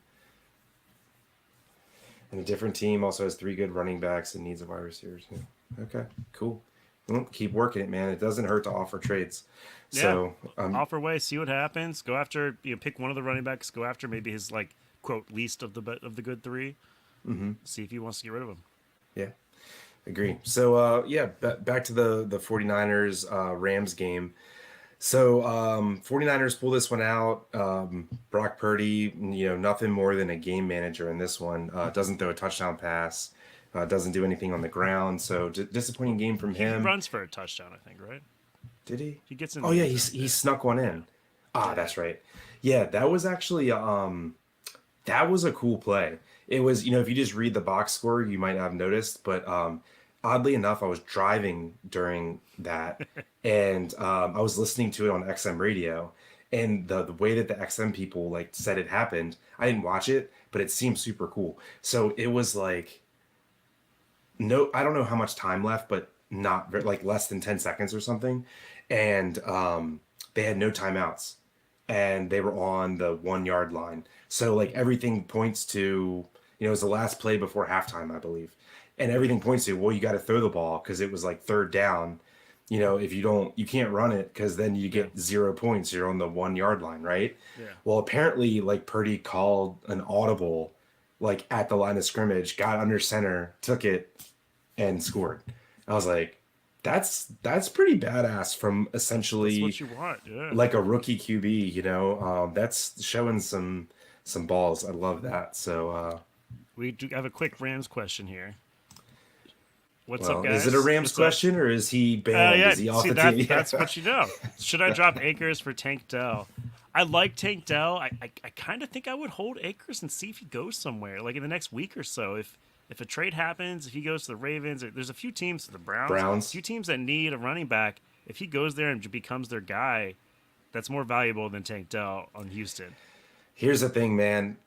And a different team also has 3 good running backs and needs a wide receivers. Yeah. Okay, cool. Well, keep working it, man. It doesn't hurt to offer trades. Yeah. So Offer away, see what happens. Go after, pick one of the running backs. Go after maybe his like quote least of the good 3. Mm-hmm. See if he wants to get rid of him. yeah, agree. So yeah, back to the 49ers Rams game. So 49ers pull this one out. Brock Purdy, nothing more than a game manager in this one. Doesn't throw a touchdown pass. Doesn't do anything on the ground. So disappointing game from him. He runs for a touchdown, I think, right? Did he? He gets in. Oh yeah, he snuck one in. Ah, that's right. Yeah, that was actually that was a cool play. It was, if you just read the box score, you might not have noticed, but oddly enough, I was driving during that, and I was listening to it on XM radio, and the way that the XM people like said it happened, I didn't watch it, but it seemed super cool. So it was like, no, I don't know how much time left, but not like less than 10 seconds or something, and they had no timeouts, and they were on the 1 yard line. So like everything points to, it was the last play before halftime, I believe. And everything points to, well, you got to throw the ball because it was like 3rd down. If you don't, you can't run it because then you get 0 points. You're on the 1 yard line, right? Yeah. Well, apparently like Purdy called an audible like at the line of scrimmage, got under center, took it and scored. I was like, that's pretty badass from essentially That's what you want, yeah. like a rookie QB, that's showing some balls. I love that. So We do have a quick Rams question here. What's well, up, guys? is it a Rams What's up? question or is he banned? Yeah, Is he off see, the that, team? that's what you know. Should I drop Akers for Tank Dell? I like Tank Dell. I kind of think I would hold Akers and see if he goes somewhere, like in the next week or so. If a trade happens, if he goes to the Ravens, there's a few teams, the Browns, a few teams that need a running back. If he goes there and becomes their guy, that's more valuable than Tank Dell on Houston. Here's the thing, man.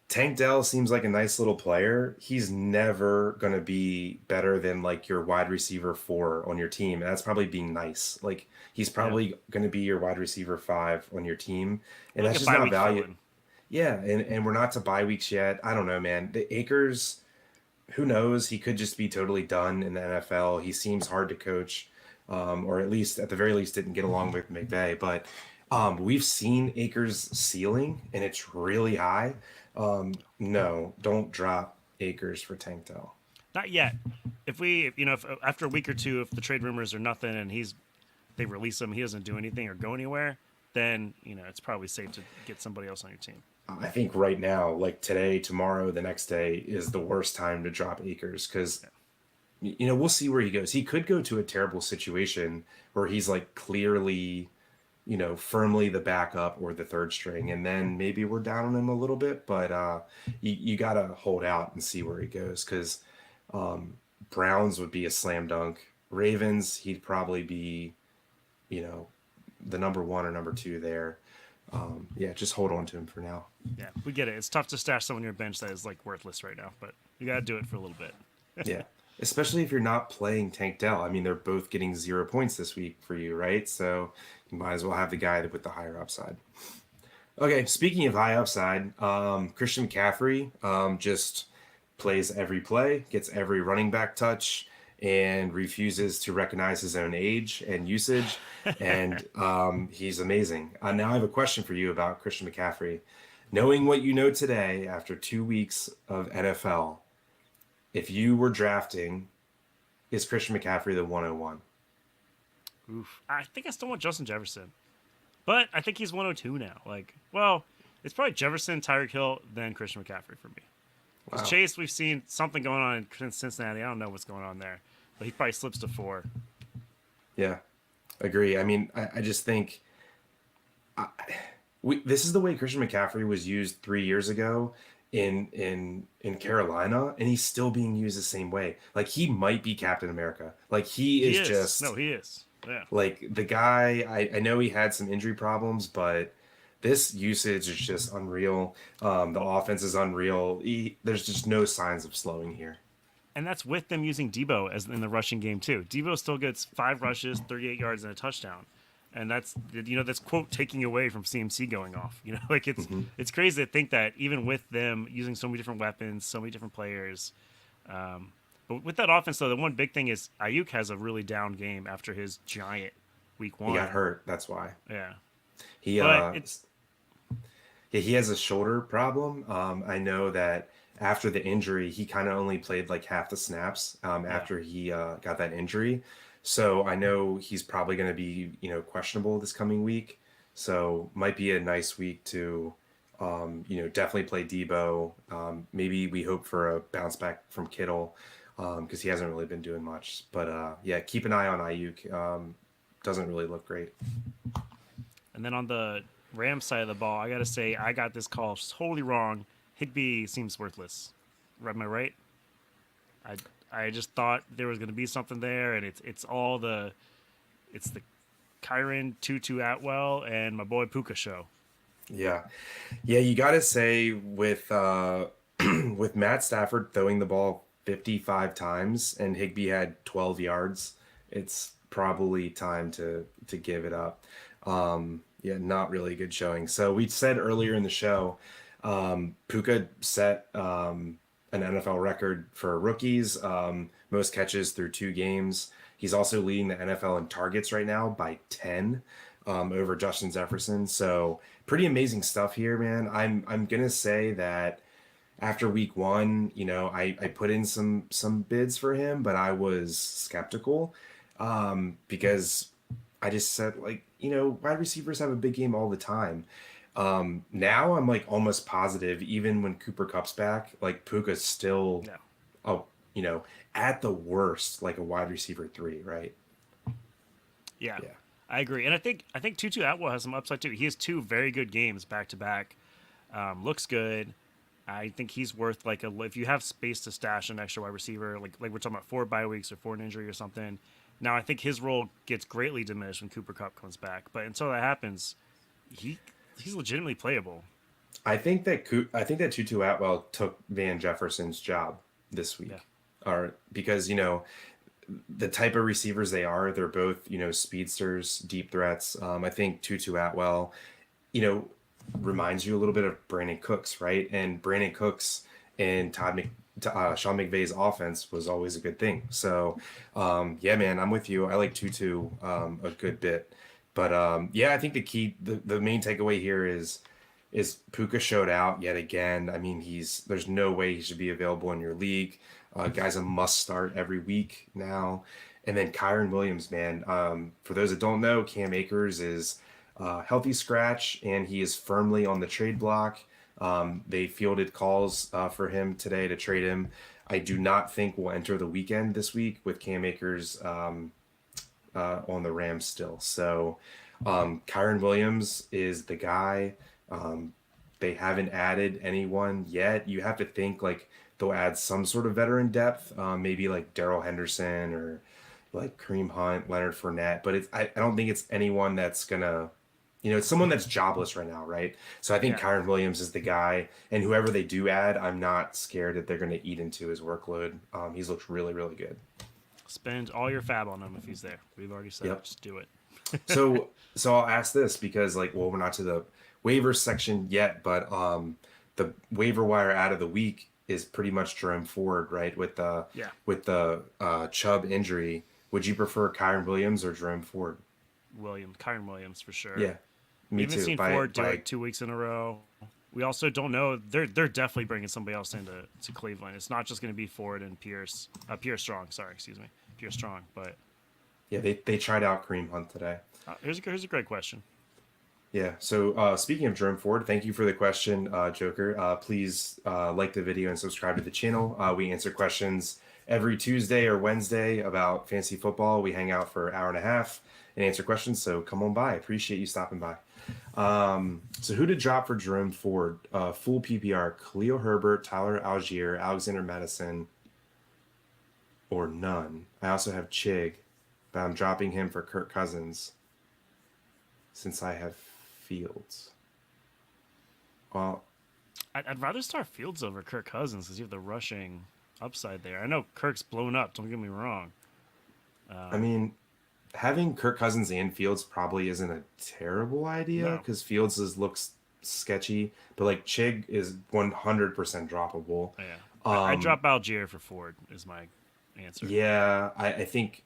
Tank Dell seems like a nice little player. He's never going to be better than like your wide receiver 4 on your team. And that's probably being nice. Like he's probably going to be your wide receiver 5 on your team. And Like that's a just not bye-week value. fill-in. Yeah. And we're not to bye weeks yet. I don't know, man. The Akers, who knows? He could just be totally done in the NFL. He seems hard to coach, or at the very least, didn't get along with McVay. But we've seen Akers' ceiling, and it's really high. No, don't drop Akers for Tank Dell. Not yet. If after a week or two, if the trade rumors are nothing and they release him, he doesn't do anything or go anywhere, then it's probably safe to get somebody else on your team. I think right now, like today, tomorrow, the next day is the worst time to drop Akers because, we'll see where he goes. He could go to a terrible situation where he's like clearly firmly the backup or the third string, and then maybe we're down on him a little bit, but you got to hold out and see where he goes because Browns would be a slam dunk. Ravens, he'd probably be, you know, the number one or number two there. Yeah, just hold on to him for now. Yeah, we get it. It's tough to stash someone on your bench that is like worthless right now, but you got to do it for a little bit. Yeah. Especially if you're not playing Tank Dell. I mean, they're both getting 0 points this week for you, right? So you might as well have the guy with the higher upside. Okay, speaking of high upside, Christian McCaffrey just plays every play, gets every running back touch, and refuses to recognize his own age and usage. And he's amazing. Now I have a question for you about Christian McCaffrey. Knowing what you know today after 2 weeks of NFL, if you were drafting, is Christian McCaffrey the 101? Oof. I think I still want Justin Jefferson, but I think he's 102 now. Like, well, it's probably Jefferson, Tyreek Hill, then Christian McCaffrey for me. Because Wow. Chase, we've seen something going on in Cincinnati. I don't know what's going on there, but he probably slips to 4. Yeah, agree. I mean, I just think this is the way Christian McCaffrey was used 3 years ago in Carolina, and he's still being used the same way. Like he might be Captain America. Like he He is is. just No, he is. Yeah. like the guy. I know he had some injury problems, but this usage is just unreal. The offense is unreal. There's just no signs of slowing here. And that's with them using Debo as in the rushing game too. Debo still gets 5 rushes, 38 yards, and a touchdown, and that's quote taking away from CMC going off. Like Hmm. it's crazy to think that even with them using so many different weapons, so many different players. But with that offense though, the one big thing is Ayuk has a really down game after his giant week He got 1. hurt. That's why Yeah, he but it's yeah, he has a shoulder problem. I know that after the injury, he kind of only played like half the snaps yeah. after he got that injury. So I know he's probably going to be, questionable this coming week. So might be a nice week to, definitely play Debo. Maybe we hope for a bounce back from Kittle because he hasn't really been doing much. But yeah, keep an eye on Ayuk. Doesn't really look great. And then on the Rams side of the ball, I gotta say I got this call totally wrong. Higby seems worthless. Am I right? I I just thought there was gonna be something there, and it's the Kyron Tutu Atwell and my boy Puka show. Yeah. Yeah, you got to say with with Matt Stafford throwing the ball 55 times and Higby had 12 yards, it's probably time to give it up. Yeah, not really a good showing. So we said earlier in the show, Puka set an NFL record for rookies, most catches through 2 games. He's also leading the NFL in targets right now by 10 over Justin Jefferson. So pretty amazing stuff here, man. I'm gonna say that after week one, I put in some bids for him, but I was skeptical because I just said like, wide receivers have a big game all the time. Now I'm like almost positive, even when Cooper Cup's back, like Puka's still, Yeah, oh, at the worst, like a wide receiver 3, right? yeah, Yeah. I agree. And I think Tutu Atwell has some upside too. He has 2 very good games back to back. Looks good. I think he's worth like if you have space to stash an extra wide receiver, like we're talking about 4 bye weeks or for an injury or something. Now I think his role gets greatly diminished when Cooper Cup comes back, but until that happens, he he's legitimately playable. I think that Tutu Atwell took Van Jefferson's job this Yeah, week, or because the type of receivers they are, they're both speedsters, deep threats. I think Tutu Atwell, you know, reminds you a little bit of Brandon Cooks, right? And Brandon Cooks and Sean McVay's offense was always a good thing. So, yeah, man, I'm with you. I like Tutu a good bit, but yeah, I think the main takeaway here is Puka showed out yet again. I mean, there's no way he should be available in your league. Guy's a must start every week now. And then Kyron Williams, man. For those that don't know, Cam Akers is healthy scratch, and he is firmly on the trade block. They fielded calls for him today to trade him. I do not think we'll enter the weekend this week with Cam Akers on the Rams still. So Kyron Williams is the guy. Um, they haven't added anyone yet. You have to think like they'll add some sort of veteran depth, maybe like Daryl Henderson or like Kareem Hunt, Leonard Fournette. But I don't think it's anyone that's gonna, it's someone that's jobless right now, right? So I think Yeah. Kyron Williams is the guy, and whoever they do add, I'm not scared that they're gonna eat into his workload. He's looked really, really good. Spend all your fab on him if he's there. We've already said it. Yep. Just do it. So I'll ask this because like, well, we're not to the waiver section yet, but the waiver wire out of the week is pretty much Jerome Ford, right? Yeah. With the Chubb injury. Would you prefer Kyron Williams or Jerome Ford? Kyron Williams for sure. Yeah, We me haven't too. seen By Ford do by it 2 weeks in a row. We also don't know. They're definitely bringing somebody else into Cleveland. It's not just going to be Ford and Pierce. Pierce Strong. Sorry, excuse me. Pierce Strong. But Yeah, they tried out Kareem Hunt today. here's a great question. Yeah. So speaking of Jerome Ford, thank you for the question, Joker. Please like the video and subscribe to the channel. We answer questions every Tuesday or Wednesday about fantasy football. We hang out for an hour and a half and answer questions. So come on by. Appreciate you stopping by. So who to drop for Jerome Ford? Full PPR: Khalil Herbert, Tyler Algier, Alexander Madison, or none. I also have Chig, but I'm dropping him for Kirk Cousins since I have Fields. Well, I'd rather start Fields over Kirk Cousins because you have the rushing upside there. I know Kirk's blown up. Don't get me wrong. I mean, having Kirk Cousins and Fields probably isn't a terrible idea No. because looks sketchy, but like Chig is 100% droppable. Yeah. I Um, drop Algier for Ford is my answer. yeah, I think,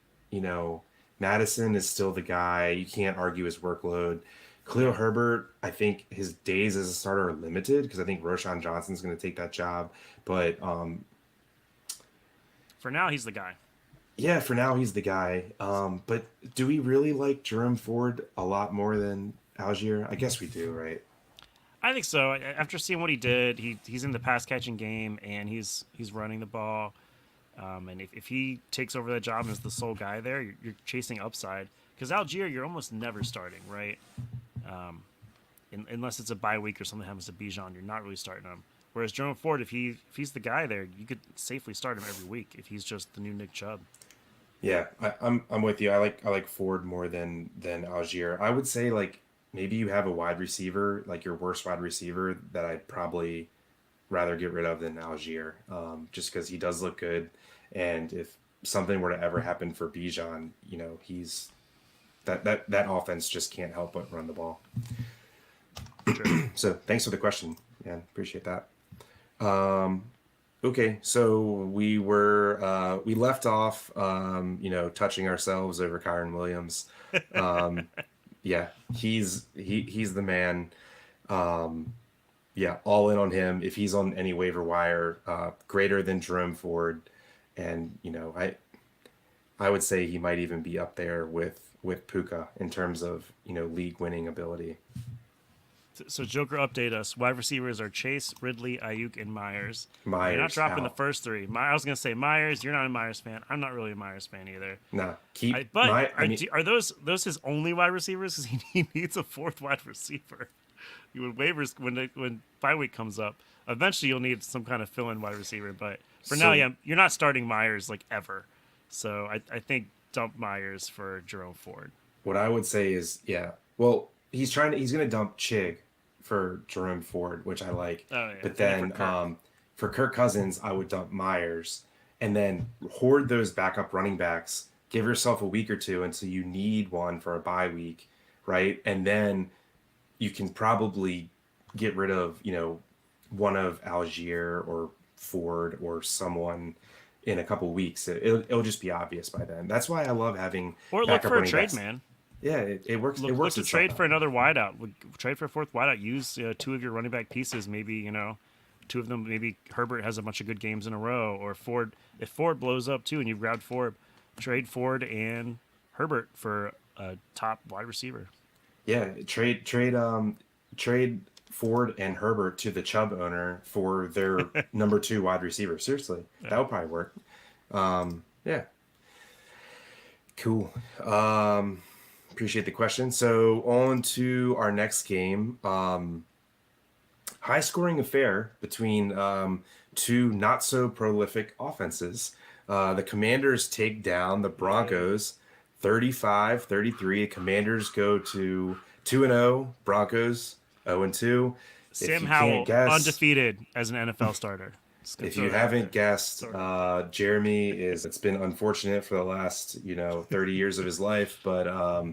Madison is still the guy. You can't argue his workload. Khalil Yeah. Herbert, I think his days as a starter are limited because I think Roshan Johnson's going to take that job. But For now, he's the guy. yeah, for now he's the guy. But do we really like Jerome Ford a lot more than Algier? I guess we do, right? I think so. After seeing what he did, he's in the pass catching game and he's running the ball. And if he takes over that job and is the sole guy there, you're chasing upside. Because Algier, you're almost never starting, right? Unless it's a bye week or something happens to Bijan, you're not really starting him. Whereas Jerome Ford, if he's the guy there, you could safely start him every week if he's just the new Nick Chubb. Yeah, I'm with you. I like Ford more than Algier. I would say like maybe you have a wide receiver, like your worst wide receiver that I'd probably rather get rid of than Algier, just because he does look good, and if something were to ever happen for Bijan, he's that offense just can't help but run the ball. True. So thanks for the question, man. Appreciate that. Okay, so we left off, touching ourselves over Kyron Williams. Yeah, he's the man. Yeah, all in on him. If he's on any waiver wire, greater than Jerome Ford, and I would say he might even be up there with Puka in terms of league winning ability. So Joker, update us. Wide receivers are Chase, Ridley, Ayuk, and Myers. You're not Myers dropping the out. first three. I was gonna say Myers. You're not a Myers fan. I'm not really a Myers fan either. Nah, keep But my. I mean, are those his only wide receivers? Because he needs a fourth wide receiver. When waivers when bye week comes up, eventually you'll need some kind of fill-in wide receiver. But for now, so yeah, you're not starting Myers like ever. So I think dump Myers for Jerome Ford. what I would say is, yeah. Well, he's gonna dump Chig for Jerome Ford, which I like. Oh yeah, But and then for then Kirk. for Kirk Cousins, I would dump Myers and then hoard those backup running backs. Give yourself a week or two until you need one for a bye week, right? And then you can probably get rid of, one of Algier or Ford or someone in a couple weeks. It'll just be obvious by then. That's why I love having Or look backup for a running trade, backs. man. Yeah, it works. It Look works to itself trade for out. another wideout. Trade for a fourth wideout. Use two of your running back pieces. Maybe two of them. Maybe Herbert has a bunch of good games in a row, or Ford. If Ford blows up too, and you've grabbed Ford, trade Ford and Herbert for a top wide receiver. Yeah, trade Ford and Herbert to the Chubb owner for their number two wide receiver. Seriously, that Yeah. would probably work. Yeah, cool. Appreciate the question. So on to our next game. High scoring affair between two not so prolific offenses. The Commanders take down the Broncos 35-33. The Commanders go to 2-0, Broncos 0-2. If Sam you can't Howell, guess, undefeated as an NFL starter. Just gonna if throw you that out haven't there. guessed, Sort of. Jeremy is, it's been unfortunate for the last, 30 years of his life, but Yeah.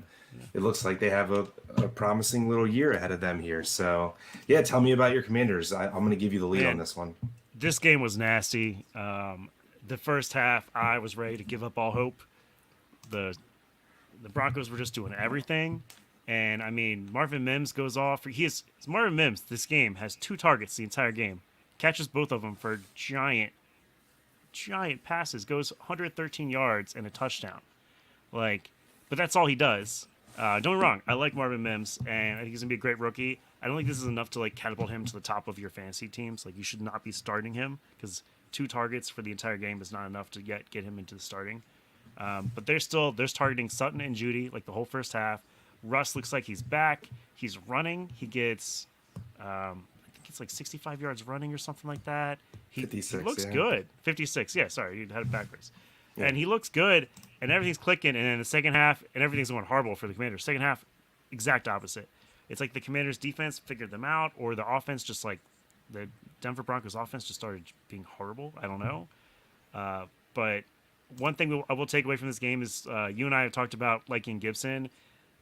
it looks like they have a promising little year ahead of them here. So, yeah, tell me about your Commanders. I'm going to give you the lead on Man, this one. this game was nasty. The first half, I was ready to give up all hope. The the Broncos were just doing everything. And I mean, Marvin Mims goes off. Marvin Mims. This game has 2 targets the entire game. Catches both of them for giant passes. Goes 113 yards and a touchdown. Like, but that's all he does. Don't get me wrong. I like Marvin Mims, and I think he's gonna be a great rookie. I don't think this is enough to like catapult him to the top of your fantasy teams. Like, you should not be starting him because 2 targets for the entire game is not enough to get him into the starting. But there's targeting Sutton and Judy like the whole first half. Russ looks like he's back. He's running. He gets, I think it's like 65 yards running or something like that. He 56, looks yeah. good. 56. Yeah, sorry, you had it backwards. Yeah. And he looks good, and everything's clicking. And then the second half, and everything's going horrible for the Commanders. Second half, exact opposite. It's like the Commanders' defense figured them out, or the offense just like the Denver Broncos offense just started being horrible. I don't know. But one thing I will take away from this game is you and I have talked about liking Gibson.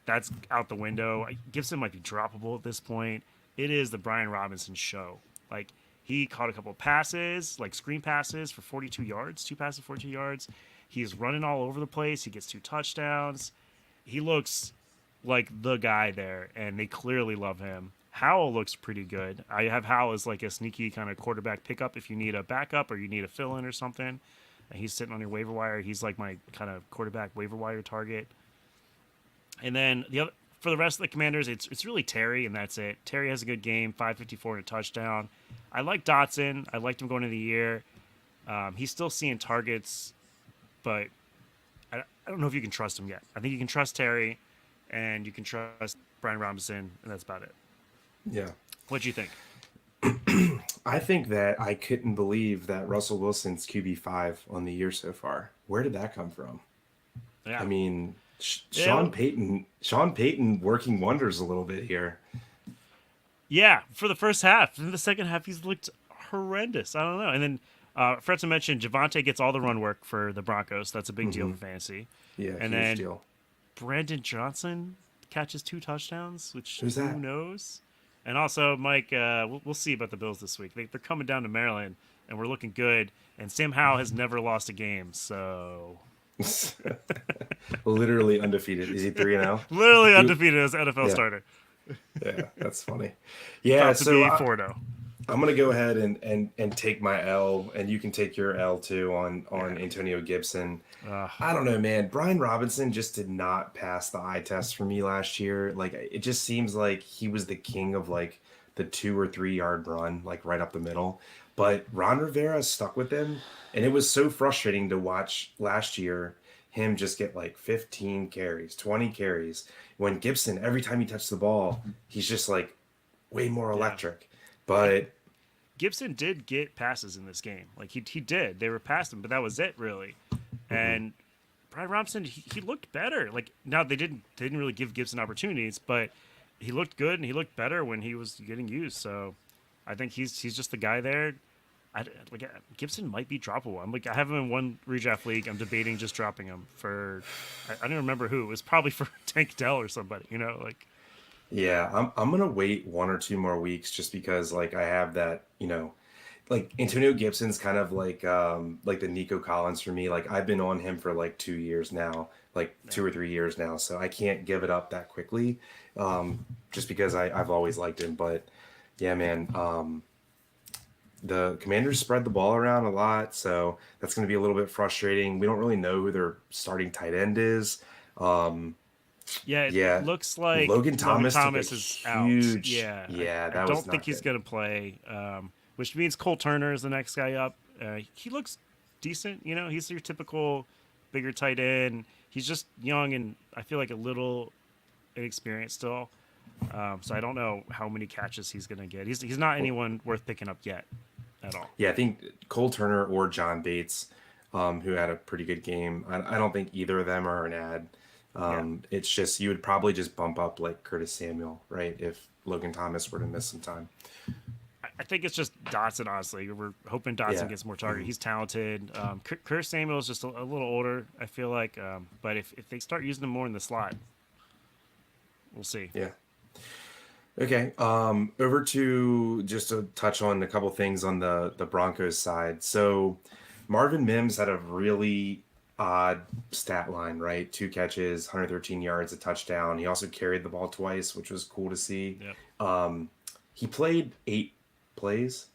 That's out the window. Gibson might be droppable at this point. It is the Brian Robinson show. Like, he caught a couple of passes, like screen passes for 42 yards, 2 passes, 42 yards. He's running all over the place. He gets 2 touchdowns. He looks like the guy there, and they clearly love him. Howell looks pretty good. I have Howell as like a sneaky kind of quarterback pickup if you need a backup or you need a fill-in or something. And he's sitting on your waiver wire. He's like my kind of quarterback waiver wire target. And then for the rest of the Commanders, it's really Terry, and that's it. Terry has a good game, 554 and a touchdown. I like Dotson. I liked him going into the year. He's still seeing targets, but I don't know if you can trust him yet. I think you can trust Terry, and you can trust Brian Robinson, and that's about it. Yeah. What do you think? I think that I couldn't believe that Russell Wilson's QB5 on the year so far. Where did that come from? Yeah. I mean, Sean Payton working wonders a little bit here. Yeah, for the first half. In the second half, he's looked horrendous. I don't know. And then forgot to mention, Javonte gets all the run work for the Broncos. That's a big deal for fantasy. Yeah, and huge then deal. Brandon Johnson catches 2 touchdowns, which Who's that? who knows? And also, Mike, we'll see about the Bills this week. They're coming down to Maryland, and we're looking good. And Sam Howell has never lost a game, so Literally undefeated. Is he 3-0? literally undefeated as an NFL starter. Yeah, that's funny. Yeah, About to so be 4-0. I'm gonna go ahead and take my L, and you can take your L too on Antonio Gibson. I don't know, man. Brian Robinson just did not pass the eye test for me last year. Like, it just seems like he was the king of like the 2 or 3 yard run, like right up the middle. But Ron Rivera stuck with him, and it was so frustrating to watch last year him just get like 15 carries, 20 carries. When Gibson, every time he touched the ball, he's just like way more electric. But Gibson did get passes in this game. Like, he did. They were past him, but that was it, really. And Brian Robinson, he looked better. Like, now they didn't really give Gibson opportunities, but he looked good and he looked better when he was getting used. So I think he's just the guy there. Gibson might be droppable. I have him in one redraft league. I'm debating just dropping him for I don't remember who. It was probably for Tank Dell or somebody. yeah, I'm gonna wait 1 or 2 more weeks just because like I have that, like Antonio Gibson's kind of like the Nico Collins for me. Like, I've been on him for like 2 years now, like 2 or 3 years now, so I can't give it up that quickly, just because I've always liked him. But yeah, man, the Commanders spread the ball around a lot, so that's going to be a little bit frustrating. We don't really know who their starting tight end is. It looks like Logan Thomas is huge, out. Yeah, I don't think he's going to play, which means Cole Turner is the next guy up. He looks decent. He's your typical bigger tight end. He's just young and I feel like a little inexperienced still. So I don't know how many catches he's going to get. He's not Well, anyone worth picking up yet at all. yeah, I think Cole Turner or John Bates, who had a pretty good game. I don't think either of them are an ad. Yeah. It's just you would probably just bump up like Curtis Samuel, right? If Logan Thomas were to miss some time. I think it's just Dotson, honestly. We're hoping Dotson Yeah. gets more target. He's talented. Curtis Samuel is just a little older, I feel like. But if they start using him more in the slot, we'll see. Yeah. Okay. Over to just to touch on a couple things on the Broncos side. So Marvin Mims had a really odd stat line, right? Two catches, 113 yards, a touchdown. He also carried the ball twice, which was cool to see. Yep. Um, he played 8 plays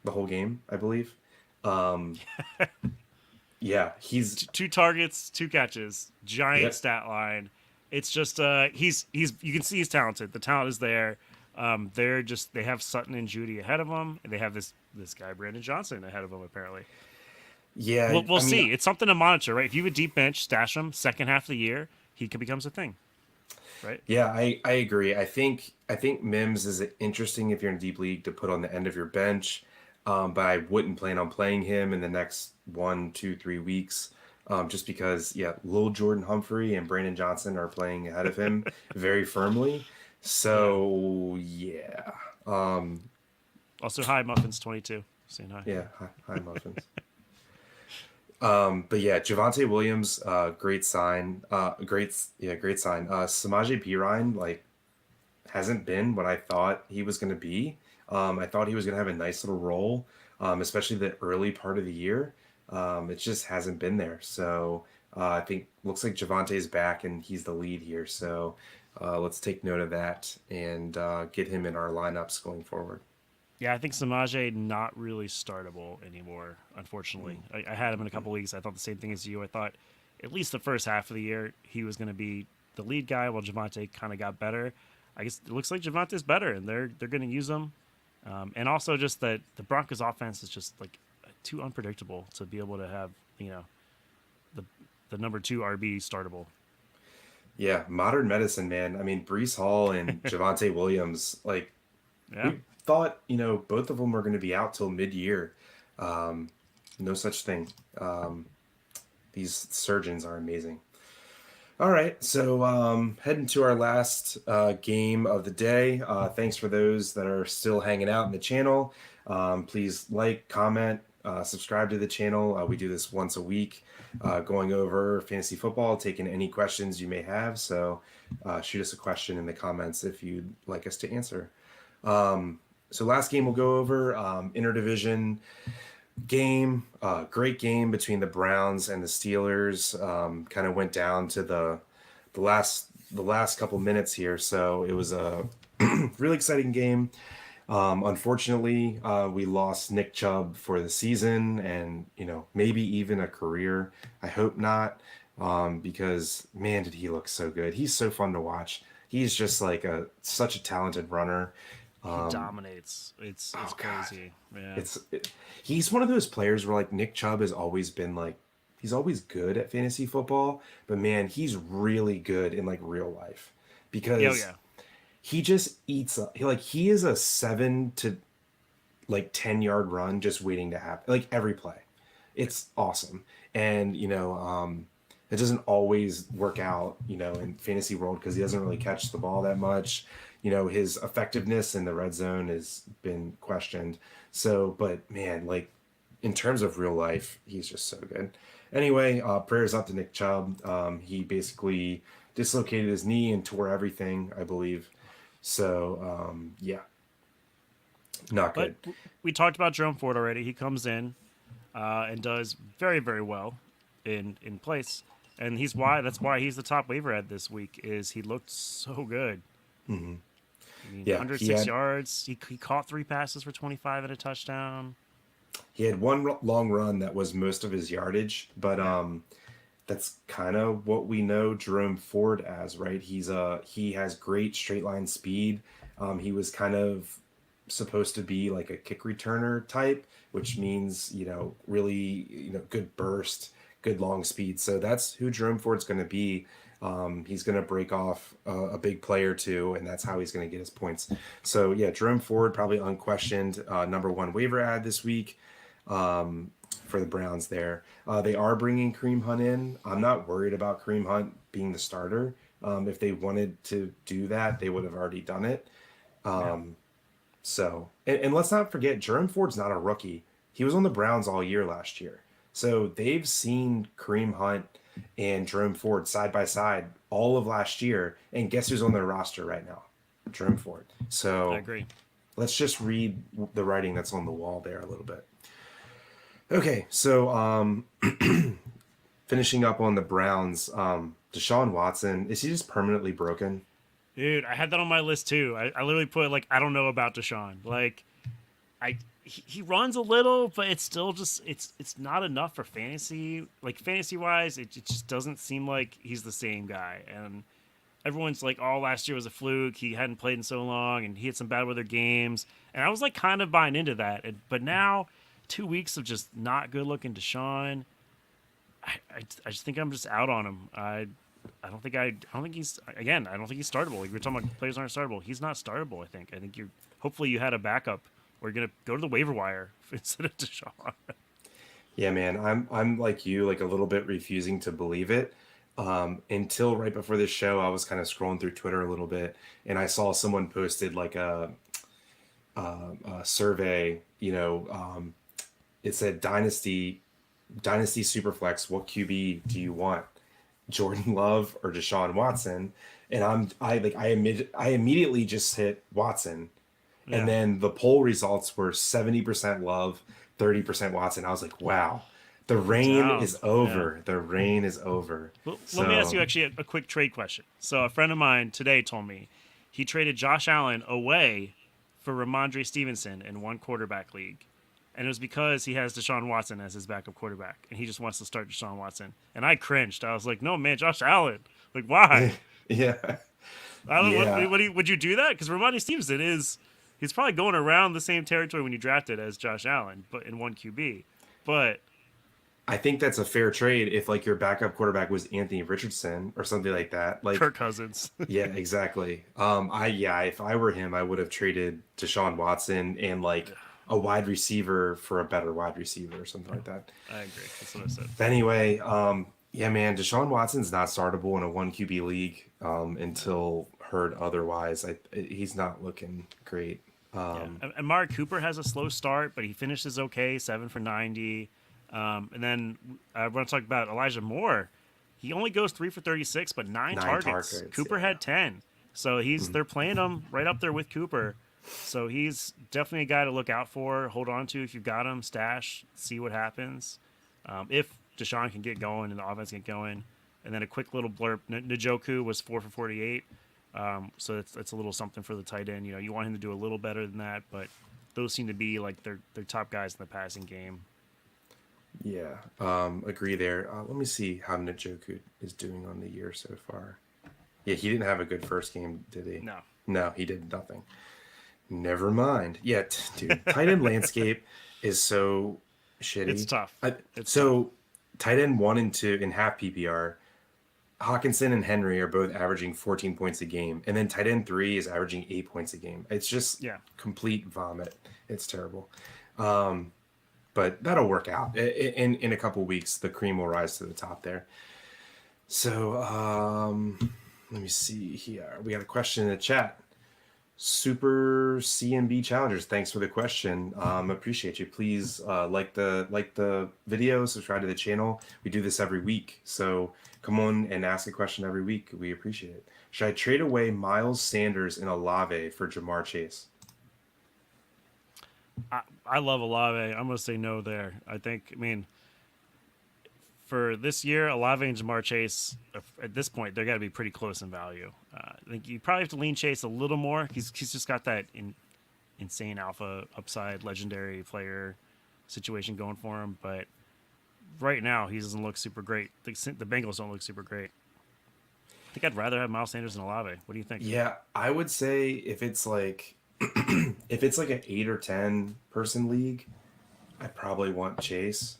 the whole game, I believe. Um, yeah, he's Two targets, two catches, giant yep. stat line. It's just he's you can see he's talented. The talent is there. They have Sutton and Judy ahead of him, and they have this guy Brandon Johnson ahead of him apparently. Yeah, We'll I mean, see. It's something to monitor, right? If you have a deep bench, stash him second half of the year, he becomes a thing, right? yeah, I agree. I think Mims is interesting if you're in a deep league to put on the end of your bench, but I wouldn't plan on playing him in the next 1, 2, 3 weeks, just because yeah, Lil Jordan Humphrey and Brandon Johnson are playing ahead of him very firmly. Yeah. So yeah, Also, hi Muffins 22 saying hi. yeah, hi Muffins. But yeah, Javante Williams, great sign. Great sign. Samaje Perine, like, hasn't been what I thought he was going to be. I thought he was going to have a nice little role, especially the early part of the year. It just hasn't been there. So I think looks like Javante's back and he's the lead here. So let's take note of that and get him in our lineups going forward. Yeah, I think Samaje not really startable anymore. Unfortunately, I had him in a couple weeks. I thought the same thing as you. I thought at least the first half of the year he was going to be the lead guy, while Javante kind of got better. I guess it looks like Javante's better, and they're going to use him. And also just that the Broncos' offense is just like too unpredictable to be able to have the the number two RB startable. Yeah, modern medicine, man. I mean, Brees Hall and Javante Williams, like, Yeah. we thought, both of them were going to be out till mid-year. Um, no such thing. Um, these surgeons are amazing. All right, so heading to our last game of the day. Thanks for those that are still hanging out in the channel. Please like, comment, subscribe to the channel. We do this once a week, going over fantasy football, taking any questions you may have. So shoot us a question in the comments if you'd like us to answer. So last game we'll go over, interdivision game, great game between the Browns and the Steelers. Kind of went down to the last couple minutes here, so it was a really exciting game. Unfortunately, we lost Nick Chubb for the season, and maybe even a career. I hope not, because man, did he look so good. He's so fun to watch. He's just like such a talented runner. He dominates. It's Oh God, crazy. Yeah. he's one of those players where like Nick Chubb has always been like he's always good at fantasy football, but man, he's really good in like real life Oh because yeah. he just eats up. He is a 7 to 10 yard run just waiting to happen like every play. It's awesome, and it doesn't always work out, in fantasy world because he doesn't really catch the ball that much. His effectiveness in the red zone has been questioned. So, but man, like in terms of real life, he's just so good. Anyway, prayers up to Nick Chubb. He basically dislocated his knee and tore everything, I believe. So, yeah, not But good. we talked about Jerome Ford already. He comes in and does very, very well in place, and that's why he's the top waiver ad this week. Is he looked so good? I mean, Yeah, 106 yards. He caught three passes for 25 and a touchdown. he had one long run that was most of his yardage, but Yeah, that's kind of what we know Jerome Ford as, right? He has great straight line speed. He was kind of supposed to be like a kick returner type, which means really good burst, good long speed. So that's who Jerome Ford's going to be. He's going to break off a big play or two, and that's how he's going to get his points. So yeah, Jerome Ford probably unquestioned number one waiver ad this week for the Browns. There, they are bringing Kareem Hunt in. I'm not worried about Kareem Hunt being the starter. If they wanted to do that, they would have already done it. Yeah. So, and let's not forget, Jerome Ford's not a rookie. He was on the Browns all year last year. So they've seen Kareem Hunt and Jerome Ford side by side all of last year. And guess who's on their roster right now? Jerome Ford. I So agree. let's just read the writing that's on the wall there a little bit. Okay, so finishing up on the Browns, Deshaun Watson, is he just permanently broken? Dude, I had that on my list too. I literally put like I don't know about Deshaun. Like he runs a little, but it's still just it's not enough for fantasy. Like fantasy wise, it just doesn't seem like he's the same guy. And everyone's like, "Oh, last year was a fluke. He hadn't played in so long, and he had some bad weather games." And I was like, kind of buying into that. But now, 2 weeks of just not good looking Deshaun. I just think I'm just out on him. I don't think he's again. I don't think he's startable. Like, we're talking about players aren't startable. He's not startable. I think you're. Hopefully, you had a backup. Or you're gonna go to the waiver wire instead of Deshaun. Yeah, man, I'm like you, like a little bit refusing to believe it. Until right before this show, I was kind of scrolling through Twitter a little bit, and I saw someone posted like a survey. It said Dynasty Superflex. What QB do you want? Jordan Love or Deshaun Watson? And I immediately just hit Watson, and Yeah. then the poll results were 70% Love, 30% Watson. I was like, wow, the I'm rain down. is Yeah. over. The rain is over. Well, let me ask So you actually a quick trade question. So a friend of mine today told me he traded Josh Allen away for Ramondre Stevenson in one quarterback league. And it was because he has Deshaun Watson as his backup quarterback, and he just wants to start Deshaun Watson. And I cringed. I was like, "No, man, Josh Allen. Like, why? yeah, I don't. yeah. Would you do that? Because Ramondre Stevenson he's probably going around the same territory when you draft it as Josh Allen, but in one QB. But I think that's a fair trade if like your backup quarterback was Anthony Richardson or something like that. Like, Kirk Cousins. yeah, exactly. If I were him, I would have traded Deshaun Watson and like a wide receiver for a better wide receiver or something like that. I agree. That's what I said. But anyway, yeah, man, Deshaun Watson's not startable in a one QB league until heard otherwise. He's not looking great. Yeah, and Amari Cooper has a slow start, but he finishes okay, 7 for 90. And then I want to talk about Elijah Moore. He only goes 3 for 36, but nine Nine targets. targets, Cooper yeah. had 10, so they're playing him right up there with Cooper. So he's definitely a guy to look out for, hold on to if you've got him, stash, see what happens. If Deshaun can get going and the offense get going, and then a quick little blurb: Njoku was 4 for 48. So it's a little something for the tight end. You want him to do a little better than that, but those seem to be like their top guys in the passing game. Yeah, agree there. Let me see how Njoku is doing on the year so far. Yeah, he didn't have a good first game, did he? No, No, he did nothing. Never mind. Yeah, dude, tight end landscape is so shitty. it's tough. I, It's tough. so tight end 1 and 2 in half PPR, Hawkinson and Henry are both averaging 14 points a game, and then tight end 3 is averaging 8 points a game. It's just Yeah, complete vomit. It's terrible. But that'll work out. In a couple weeks, the cream will rise to the top there. So let me see here. We got a question in the chat. Super CMB Challengers, thanks for the question. Appreciate you. Please like the video, subscribe to the channel. We do this every week, so come on and ask a question every week. We appreciate it. Should I trade away Miles Sanders and Olave for Jamar Chase? I love Olave. I'm gonna say no there. I mean, for this year, Olave and Jamar Chase, at this point, they're got to be pretty close in value. I think you probably have to lean Chase a little more. He's just got that insane alpha upside, legendary player situation going for him. But right now, he doesn't look super great. The Bengals don't look super great. I think I'd rather have Miles Sanders than Olave. What do you think? Yeah, I would say if it's like if it's like an 8 or 10 person league, I probably want Chase.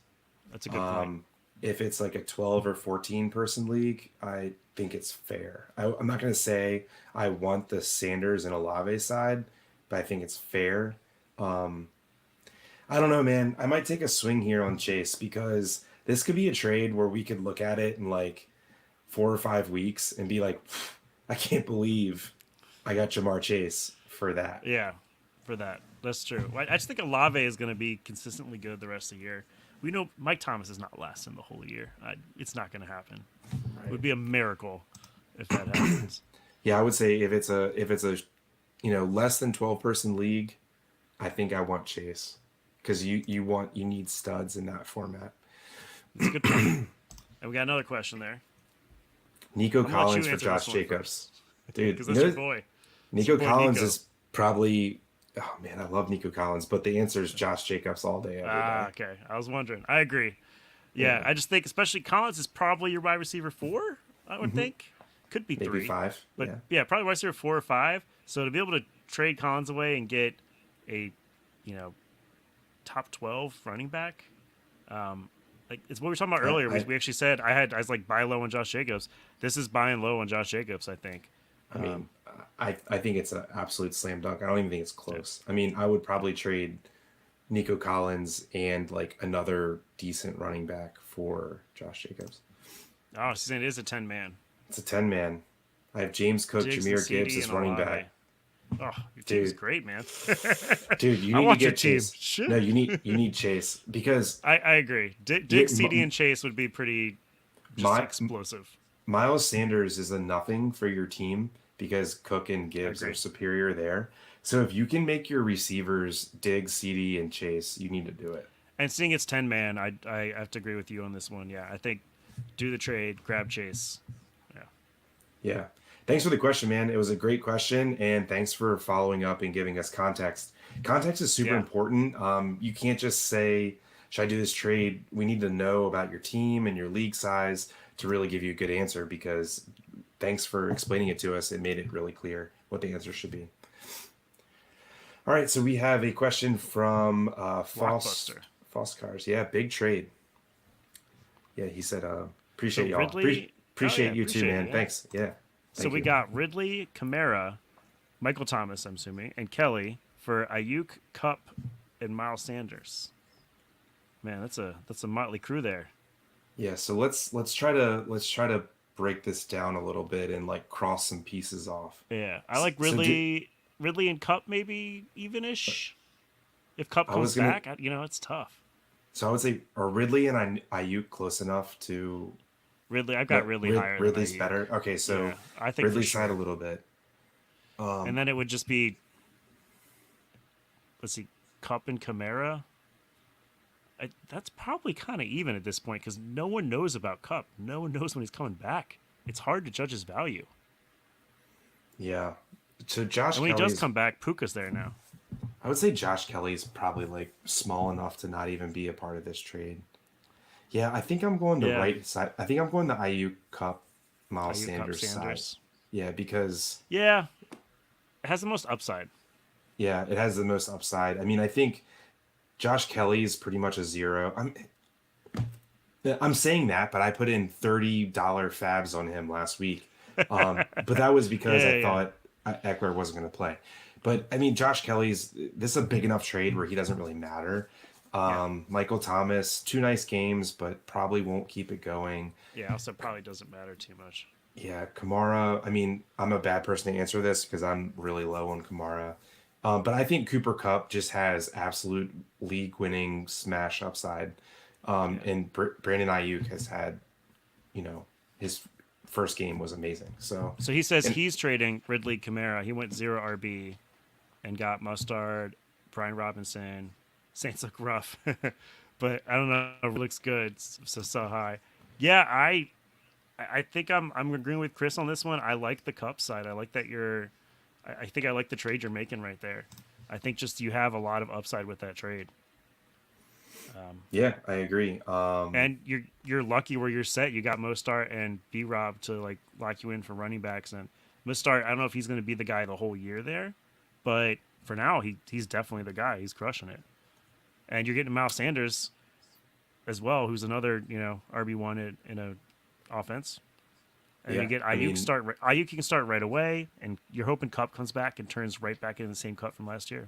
That's a good point. if it's like a 12 or 14 person league, I think it's fair. I'm not going to say I want the Sanders and Olave side, but I think it's fair. Um, I don't know, man. I might take a swing here on Chase because this could be a trade where we could look at it in like 4 or 5 weeks and be like, I can't believe I got Jamar Chase for that. Yeah, for that. That's true. I just think Olave is going to be consistently good the rest of the year. We know Mike Thomas is not lasting the whole year. It's not going to happen. It Right. would be a miracle if that happens. Yeah, I would say if it's a less than 12 person league, I think I want Chase because you need studs in that format. That's a good point. And we got another question there. Nico I'm going to let Collins you for answer Josh this one Jacobs. first. Dude, Because that's your boy. It's your Nico boy, Collins Nico. is probably, oh man, I love Nico Collins, but the answer is Josh Jacobs all day, every Ah, day. okay. I was wondering. I agree. Yeah, Yeah. I just think, especially Collins is probably your wide receiver 4, I would Hmm. think. Could be Maybe 3. five. But Yeah. yeah, probably wide receiver 4 or 5. So to be able to trade Collins away and get a, you know, top 12 running back, like it's what we were talking about I, earlier. We, I, we actually said I was like buy low on Josh Jacobs. This is buying low on Josh Jacobs, I think. I mean, I think it's an absolute slam dunk. I don't even think it's Yeah. close. I mean, I would probably trade Nico Collins and like another decent running back for Josh Jacobs. Oh, she's saying it is a 10 man. It's a 10 man. I have James Cook, Diggs and Jameer Gibbs CD as and running Olave. back. Oh, your team's Dude, great, man. dude, you I need to want your get team. Chase. No, Shit. you need Chase because I agree. you Diggs, CD, and Chase would be pretty just my explosive. Miles Sanders is a nothing for your team because Cook and I Gibbs are agree. superior there. So if you can make your receivers Diggs, CD, and Chase, you need to do it. And seeing it's 10 man, I have to agree with you on this one. Yeah, I think do the trade, grab Chase. Yeah. Yeah. Thanks for the question, man. It was a great question, and thanks for following up and giving us context. Context is super Yeah. important. You can't just say, "Should I do this trade?" We need to know about your team and your league size to really give you a good answer. Because thanks for explaining it to us. It made it really clear what the answer should be. All right, so we have a question from Blockbuster. False Cars. Yeah, big trade. Yeah, he said, So "Appreciate y'all. Ridley. Oh, yeah. Appreciate you too, Appreciate it. man. Yeah. Thanks. Yeah, So thank we you." got Ridley, Kamara, Michael Thomas, I'm assuming, and Kelly for Ayuk, Cup, and Miles Sanders. Man, that's a motley crew there. Yeah, so let's try to break this down a little bit and like cross some pieces off. Yeah, I like So do, Ridley and Cup maybe evenish. If Cup I comes was gonna back, it's tough. so I would say are Ridley and Ayuk close enough to Ridley, I've got no Ridley higher than Ridley's Ayuk. better. Okay, so Yeah, I think for Ridley's side a sure. little bit. And then it would just be, let's see, Cup and Kamara. That's probably kind of even at this point because no one knows about Cup. No one knows when he's coming back. It's hard to judge his value. Yeah. So Josh And when he does Kelly's come back, Puka's there now. I would say Josh Kelly's probably like small enough to not even be a part of this trade. Yeah, I think I'm going the Yeah, right side. I think I'm going the Ayuk Cup Miles Ayuk, Cup, Sanders side. Sanders. Yeah, because Yeah, it has the most upside. yeah, it has the most upside. I mean, I think Josh Kelly is pretty much a zero. I'm saying that, but I put in $30 fabs on him last week. But that was because I Yeah. thought Eckler wasn't going to play. But I mean, Josh Kelly's this is a big enough trade where he doesn't really matter. Yeah. Michael Thomas, 2 nice games, but probably won't keep it going. Yeah, also probably doesn't matter too much. Yeah, Kamara. I mean, I'm a bad person to answer this because I'm really low on Kamara. But I think Cooper Cup just has absolute league-winning smash upside. Yeah. And Brandon Ayuk has had, his first game was amazing. So, So he says and he's trading Ridley Kamara. He went 0 RB and got Mustard, Brian Robinson. Saints look rough, but I don't know. It looks good. So high. Yeah, I think I'm agreeing with Chris on this one. I like the Cup side. I like that you're. I think I like the trade you're making right there. I think just you have a lot of upside with that trade. yeah, I agree. And you're lucky where you're set. You got Mostart and B Rob to like lock you in for running backs. And Mostart, I don't know if he's going to be the guy the whole year there, but for now he's definitely the guy. He's crushing it. And you're getting Miles Sanders. as well, who's another RB1 in a offense. And then Yeah, you get I Ayuk mean, start. Ayuk can start right away, and you're hoping Cup comes back and turns right back into the same Cup from last year.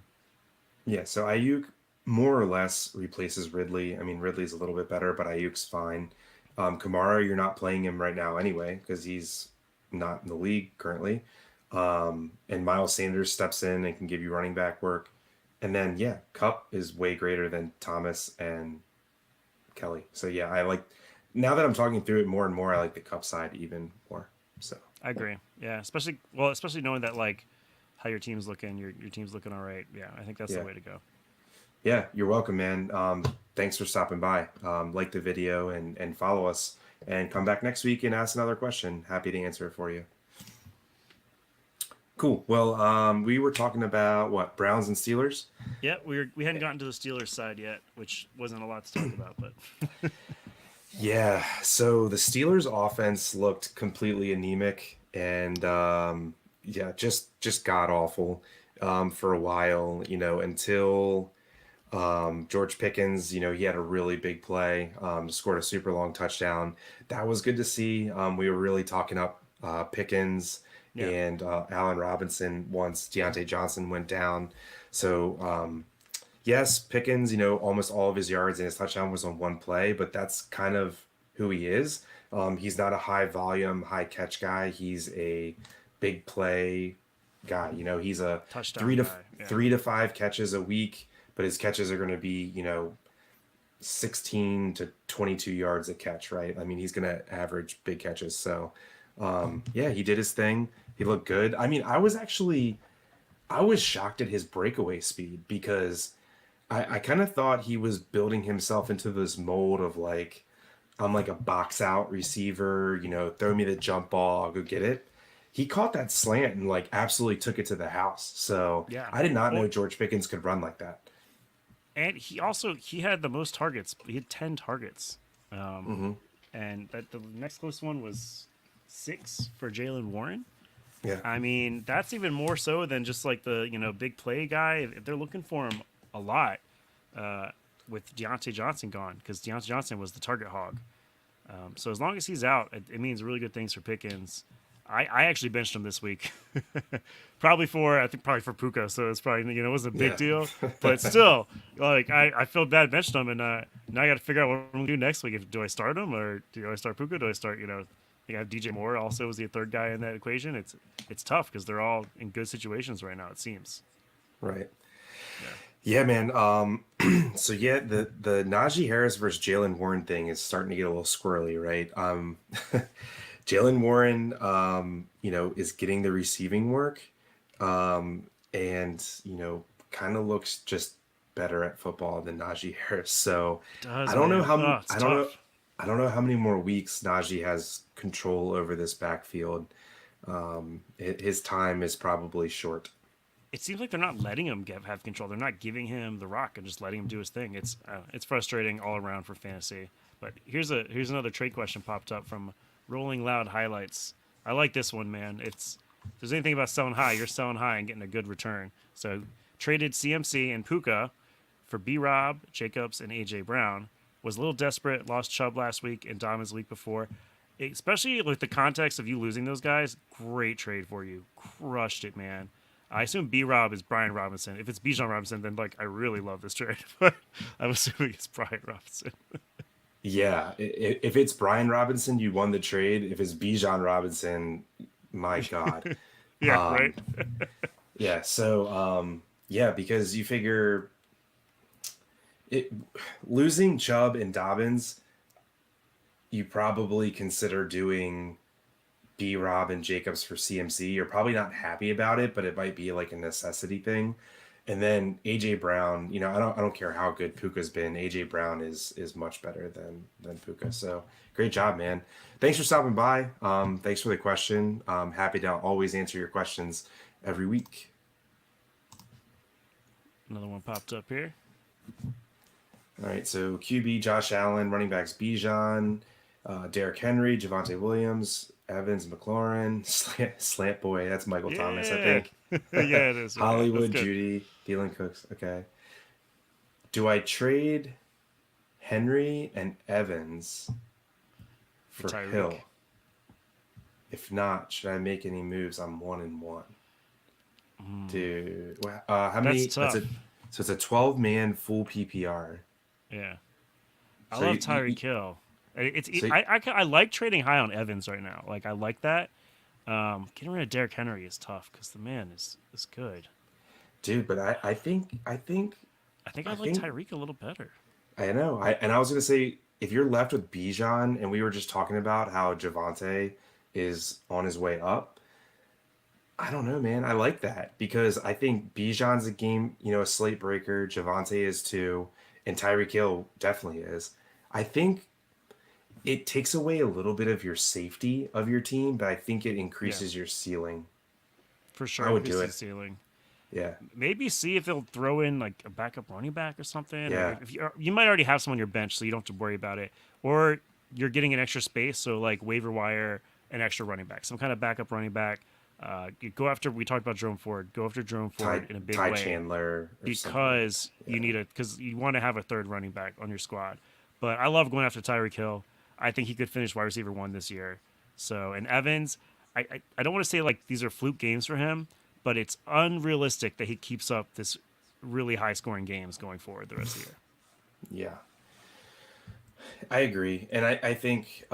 yeah. So Ayuk more or less replaces Ridley. I mean, Ridley's a little bit better, but Ayuk's fine. Kamara, you're not playing him right now anyway because he's not in the league currently. And Miles Sanders steps in and can give you running back work. And then yeah, Cup is way greater than Thomas and Kelly. So yeah, I like now that I'm talking through it more and more, I like the Cup side even more. So I agree. Yeah, especially knowing that like how your team's looking, your team's looking all right. Yeah, I think that's the yeah. way to go. Yeah, you're welcome, man. Thanks for stopping by. Like the video and follow us and come back next week and ask another question. Happy to answer it for you. Cool. Well, we were talking about what, Browns and Steelers? Yeah, we hadn't gotten to the Steelers side yet, which wasn't a lot to talk about, but Yeah. So the Steelers offense looked completely anemic and yeah, just god awful for a while, until George Pickens, he had a really big play, scored a super long touchdown. That was good to see. We were really talking up Pickens yeah, and Allen Robinson once Deontay Johnson went down. So, yes, Pickens, almost all of his yards and his touchdown was on one play, but that's kind of who he is. He's not a high volume, high catch guy. He's a big play guy. He's a touchdown three to guy. Yeah, 3 to 5 catches a week, but his catches are going to be, 16 to 22 yards a catch, right? I mean, he's going to average big catches. So, yeah, he did his thing. He looked good. I mean, I was shocked at his breakaway speed because I kind of thought he was building himself into this mold of like, I'm like a box out receiver, throw me the jump ball, I'll go get it. He caught that slant and like absolutely took it to the house. So yeah. I did not Well, know George Pickens could run like that. and he had the most targets. He had 10 targets, Hmm. and that the next closest one was 6 for Jalen Warren. Yeah. I mean, that's even more so than just like the big play guy. If they're looking for him a lot, uh, with Deontay Johnson gone, because Deontay Johnson was the target hog. So as long as he's out, it means really good things for Pickens. I actually benched him this week, probably for Puka. So it's probably it wasn't a big Yeah. deal, but still, like I feel bad benching him, and now I got to figure out what I'm gonna do next week. Do I start him or do I start Puka? Do I start I think I have DJ Moore also was the third guy in that equation. It's tough because they're all in good situations right now. It seems. Right. Yeah. Yeah, man. So yeah, the Najee Harris versus Jalen Warren thing is starting to get a little squirrely, right? Jalen Warren, is getting the receiving work, and kind of looks just better at football than Najee Harris. So I Does don't know man? how Oh, it's I don't know tough. I don't know how many more weeks Najee has control over this backfield. His time is probably short. It seems like they're not letting him have control. They're not giving him the rock and just letting him do his thing. It's frustrating all around for fantasy. But here's another trade question popped up from Rolling Loud Highlights. I like this one, man. If there's anything about selling high, you're selling high and getting a good return. So traded CMC and Puka for B Rob, Jacobs, and AJ Brown. Was a little desperate, lost Chubb last week and Dobbins the week before. Especially with the context of you losing those guys, great trade for you. Crushed it, man. I assume B Rob is Brian Robinson. If it's Bijan Robinson, then like I really love this trade. But I'm assuming it's Brian Robinson. Yeah, if it's Brian Robinson, you won the trade. If it's Bijan Robinson, my God. Yeah, right. Um, yeah, so yeah, because you figure it losing Chubb and Dobbins, you probably consider doing B Rob and Jacobs for CMC. You're probably not happy about it, but it might be like a necessity thing. And then AJ Brown, I don't care how good Puka's been. AJ Brown is much better than Puka. So great job, man. Thanks for stopping by. Thanks for the question. Happy to always answer your questions every week. Another one popped up here. All right, so QB Josh Allen, running backs Bijan, Derrick Henry, Javante Williams, Evans, McLaurin, Slant Boy. That's Michael Thomas, I Yeah. think. Yeah, it is. Okay, that's Hollywood, good. Judy, Thielen Cooks. Okay. Do I trade Henry and Evans for for Tyreek. Hill. If not, should I make any moves? I'm 1-1. Dude, how That's many? That's a tough. so it's a 12-man full PPR. Yeah. I So love Tyreek Hill. so I like trading high on Evans right now. Like I like that. Getting rid of Derrick Henry is tough because the man is good. dude, but I think I I like think Tyreek a little better. I know. I was gonna say if you're left with Bijan, and we were just talking about how Javante is on his way up. I don't know, man. I like that because I think Bijan's a game, a slate breaker. Javante is too, and Tyreek Hill definitely is. I think it takes away a little bit of your safety of your team, but I think it Yeah, increases your ceiling. for sure I would do increases the it. ceiling. Yeah. Maybe see if they'll throw in like a backup running back or something, or Yeah. if you might already have someone on your bench, so you don't have to worry about it, or you're getting an extra space, so like waiver wire an extra running back, some kind of backup running back. You go after we talked about Jerome Ford. Go after Jerome Ty Ford in a big Ty way Chandler or something like that. because Yeah. you want to have a third running back on your squad. But I love going after Tyreek Hill. I think he could finish wide receiver one this year. So and Evans, I don't want to say like these are fluke games for him, but it's unrealistic that he keeps up this really high scoring games going forward the rest of the year. Yeah. I agree. And I think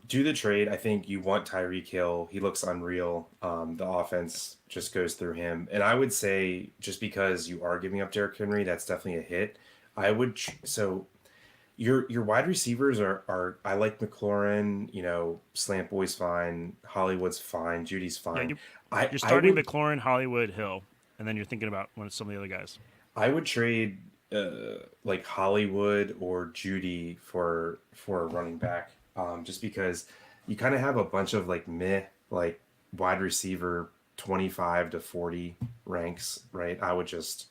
do the trade. I think you want Tyreek Hill. He looks unreal. The offense just goes through him. And I would say just because you are giving up Derrick Henry, that's definitely a hit. I would so your wide receivers are I like McLaurin, Slant Boy's fine, Hollywood's fine, Judy's Yeah, fine. you're I starting would McLaurin, Hollywood, Hill, and then you're thinking about some of the other guys. I would trade like Hollywood or Judy for a running back, just because you kind of have a bunch of like meh like wide receiver 25 to 40 ranks, right? I would just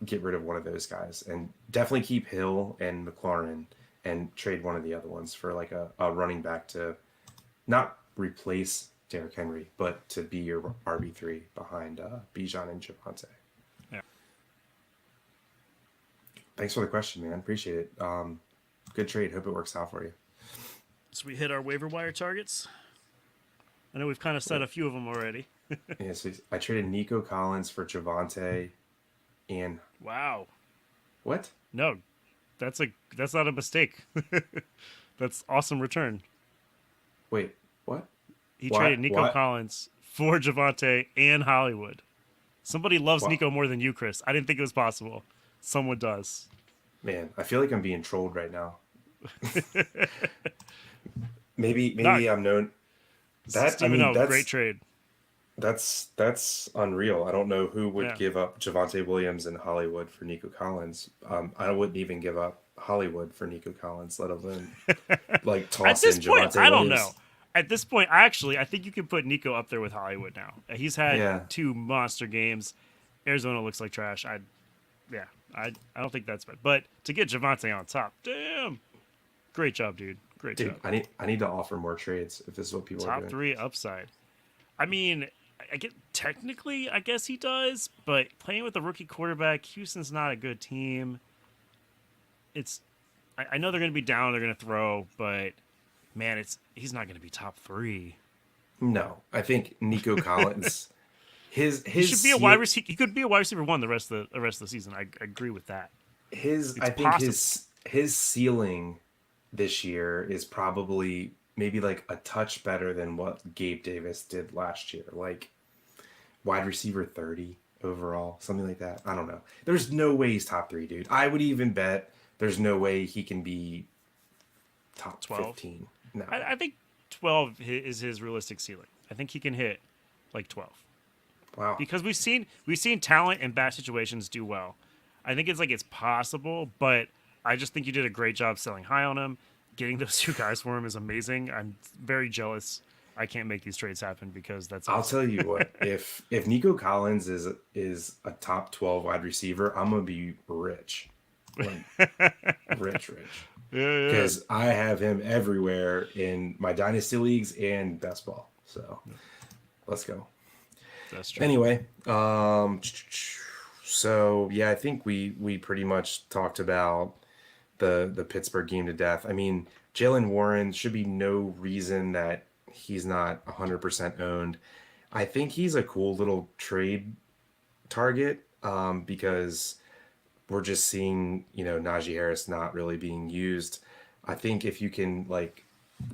get rid of one of those guys and definitely keep Hill and McLaurin and trade one of the other ones for like a running back to not replace Derrick Henry, but to be your RB3 behind Bijan and Javante. Yeah. Thanks for the question, man. Appreciate it. Good trade. Hope it works out for you. So we hit our waiver wire targets. I know we've kind of Yeah. said a few of them already. Yeah, so I traded Nico Collins for Javante and Wow. what? No, that's not a mistake. That's awesome return. Wait, what? He Why? traded Nico What? Collins for Javante and Hollywood. Somebody loves What? Nico more than you, Chris. I didn't think it was possible. Someone does. Man, I feel like I'm being trolled right now. Maybe Not I'm known that I Stephen mean O. Great that's trade. that's unreal. I don't know who would Yeah. give up Javante Williams and Hollywood for Nico Collins. I wouldn't even give up Hollywood for Nico Collins, let alone like At toss this in point, Javante I don't know. Williams. At this point, I think you can put Nico up there with Hollywood now. He's had Yeah. two monster games. Arizona looks like trash. Yeah, I don't think that's bad. But to get Javante on top, damn, great job, dude. Great Dude, job. I need to offer more trades if this is what people are Top doing. three upside. I mean, I get technically, I guess he does, but playing with a rookie quarterback, Houston's not a good team. It's, I know they're going to be down, they're going to throw, but man, he's not going to be top three. No, I think Nico Collins, He his should be a wide seal, receiver. He could be a wide receiver one the rest of the season. I agree with that. his It's I think possible. his ceiling this year is probably maybe like a touch better than what Gabe Davis did last year. Like wide receiver 30 overall, something like that. I don't know. There's no way he's top 3, dude. I would even bet there's no way he can be top 12. 15. No. I think 12 is his realistic ceiling. I think he can hit like 12 Wow. because we've seen talent in bad situations do well. I think it's possible, but I just think you did a great job selling high on him. Getting those two guys for him is amazing. I'm very jealous. I can't make these trades happen because that's I'll awesome. tell you what, if Nico Collins is a top 12 wide receiver, I'm gonna be rich. Like rich. Yeah, yeah. Because I have him everywhere in my dynasty leagues and best ball. So let's go. That's true. Anyway, so yeah, I think we pretty much talked about the Pittsburgh game to death. I mean, Jalen Warren should be no reason that he's not 100% owned. I think he's a cool little trade target because we're just seeing, Najee Harris not really being used. I think if you can like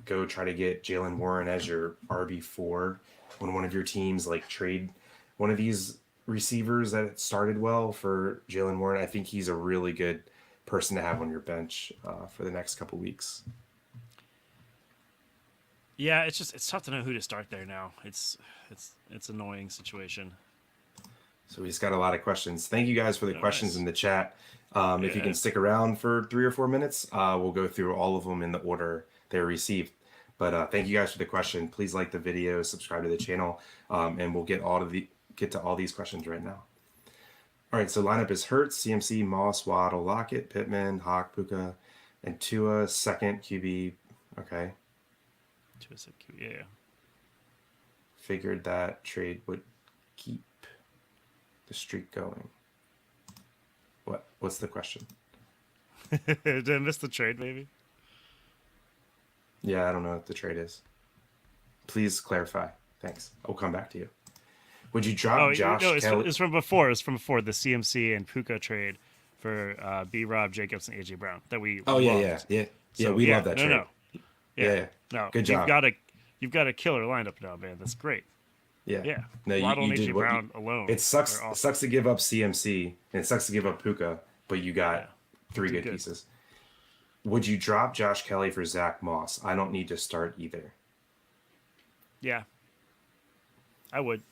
go try to get Jalen Warren as your RB4 when one of your teams like trade one of these receivers that started well for Jalen Warren, I think he's a really good person to have on your bench for the next couple weeks. Yeah, it's tough to know who to start there now. It's annoying situation. So we just got a lot of questions. Thank you guys for the questions nice. in the chat. If you can stick around for 3 or 4 minutes, we'll go through all of them in the order they're received. But thank you guys for the question. Please like the video, subscribe to the channel, and we'll get to all these questions right now. All right, so lineup is Hurts, CMC, Moss, Waddle, Lockett, Pittman, Hawk, Puka, and Tua, second QB. Okay. Tua said QB, yeah. Figured that trade would keep the streak going. What's the question? Did I miss the trade, maybe? Yeah, I don't know what the trade is. Please clarify. Thanks. I'll come back to you. Would you drop Josh Kelly? It's from before. It's from before the CMC and Puka trade for B. Rob Jacobs and AJ Brown that we. Oh loved. yeah. We love that trade. No. Yeah. No. Good job. You've got a killer lineup now, man. That's great. Yeah. No, Waddle and AJ Brown alone. It sucks. Awesome. It sucks to give up CMC and it sucks to give up Puka, but you got 3 good pieces. Would you drop Josh Kelly for Zach Moss? I don't need to start either. Yeah, I would.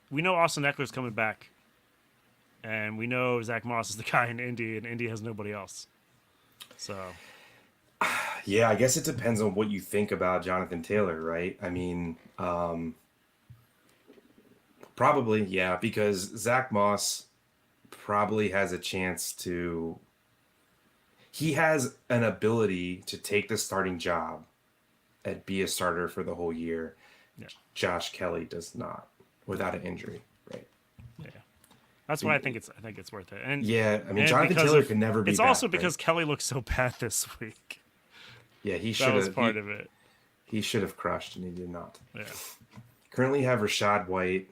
We know Austin Eckler's coming back, and we know Zach Moss is the guy in Indy, and Indy has nobody else. So, yeah, I guess it depends on what you think about Jonathan Taylor, right? I mean, probably, yeah, because Zach Moss probably has a chance to. He has an ability to take the starting job and be a starter for the whole year. Yeah. Josh Kelly does not, without an injury, right? Yeah, that's why I think it's worth it. And yeah, I mean, Jonathan Taylor can never be. It's back, also because right? Kelly looked so bad this week. Yeah, he should have. That was part of it. He should have crushed, and he did not. Yeah. Currently have Rashad White,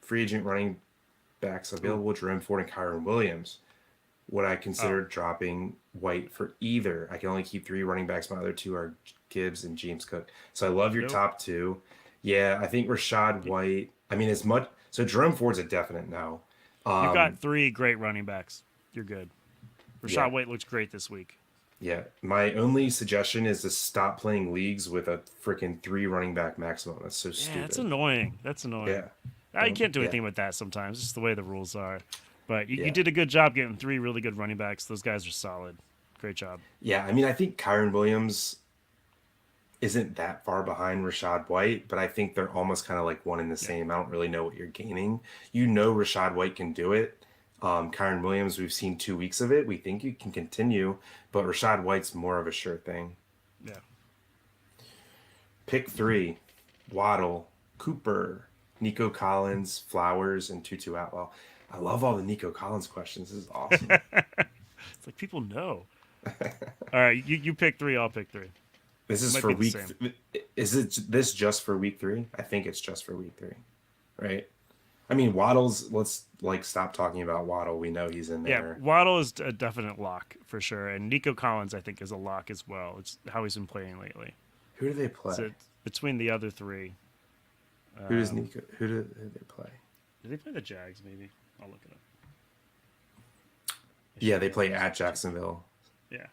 free agent running backs available, Jerome Ford and Kyron Williams. Would I consider dropping White for either? I can only keep 3 running backs. My other 2 are Gibbs and James Cook. So I love your top 2. Yeah, I think Rashad White. I mean, as much. So Jerome Ford's a definite no. You've got 3 great running backs. You're good. Rashad White looks great this week. Yeah, my only suggestion is to stop playing leagues with a freaking 3 running back maximum. That's so stupid. Yeah, that's annoying. Yeah. You can't do anything with that sometimes. It's just the way the rules are. But you did a good job getting 3 really good running backs. Those guys are solid. Great job. Yeah, I mean, I think Kyron Williams isn't that far behind Rashad White, but I think they're almost kind of like one and the same. I don't really know what you're gaining. Rashad White can do it. Kyron Williams, we've seen 2 weeks of it. We think you can continue, but Rashad White's more of a sure thing. Yeah. Pick 3, Waddle, Cooper, Nico Collins, Flowers, and Tutu Atwell. I love all the Nico Collins questions. This is awesome. It's like people know. All right, you pick 3. I'll pick 3. This is for week. Is it this just for week 3? I think it's just for week 3, right? I mean, Waddle's. Let's stop talking about Waddle. We know he's in there. Yeah, Waddle is a definite lock for sure, and Nico Collins I think is a lock as well. It's how he's been playing lately. Who do they play? So between the other 3. Who does Nico? Who do they play? Did they play the Jags? Maybe I'll look it up. Yeah, they play at Jacksonville. Yeah.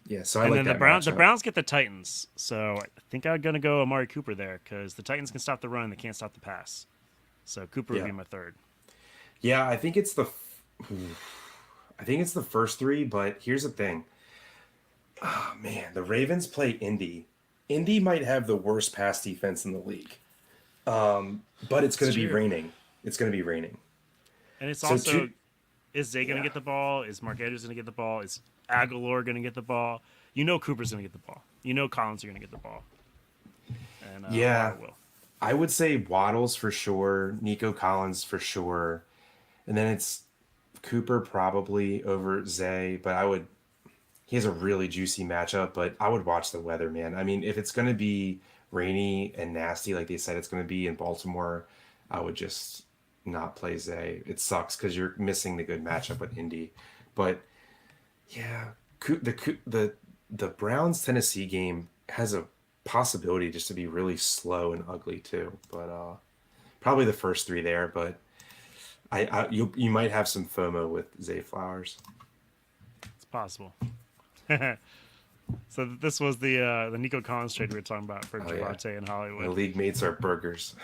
Yeah, so and then the Browns. The Browns get the Titans, so I think I'm gonna go Amari Cooper there because the Titans can stop the run, they can't stop the pass. So Cooper would be my 3rd. Yeah, I think it's the first 3, but here's the thing. Oh man, the Ravens play Indy. Indy might have the worst pass defense in the league, but it's going to be raining. It's going to be raining, and it's also. Is Zay going to get the ball? Is Mark Andrews going to get the ball? Is Aguilar going to get the ball? Cooper's going to get the ball. Collins are going to get the ball. And will. I would say Waddles for sure, Nico Collins for sure, and then it's Cooper probably over Zay. But he has a really juicy matchup, but I would watch the weather, man. I mean, if it's going to be rainy and nasty like they said it's going to be in Baltimore, I would just not play Zay. It sucks because you're missing the good matchup with Indy. But yeah, the Browns Tennessee game has a possibility just to be really slow and ugly too. But probably the first three there. But you might have some FOMO with Zay Flowers. It's possible. So this was the Nico Collins trade we were talking about for Oh yeah, Javante and my Hollywood. league mates are burgers.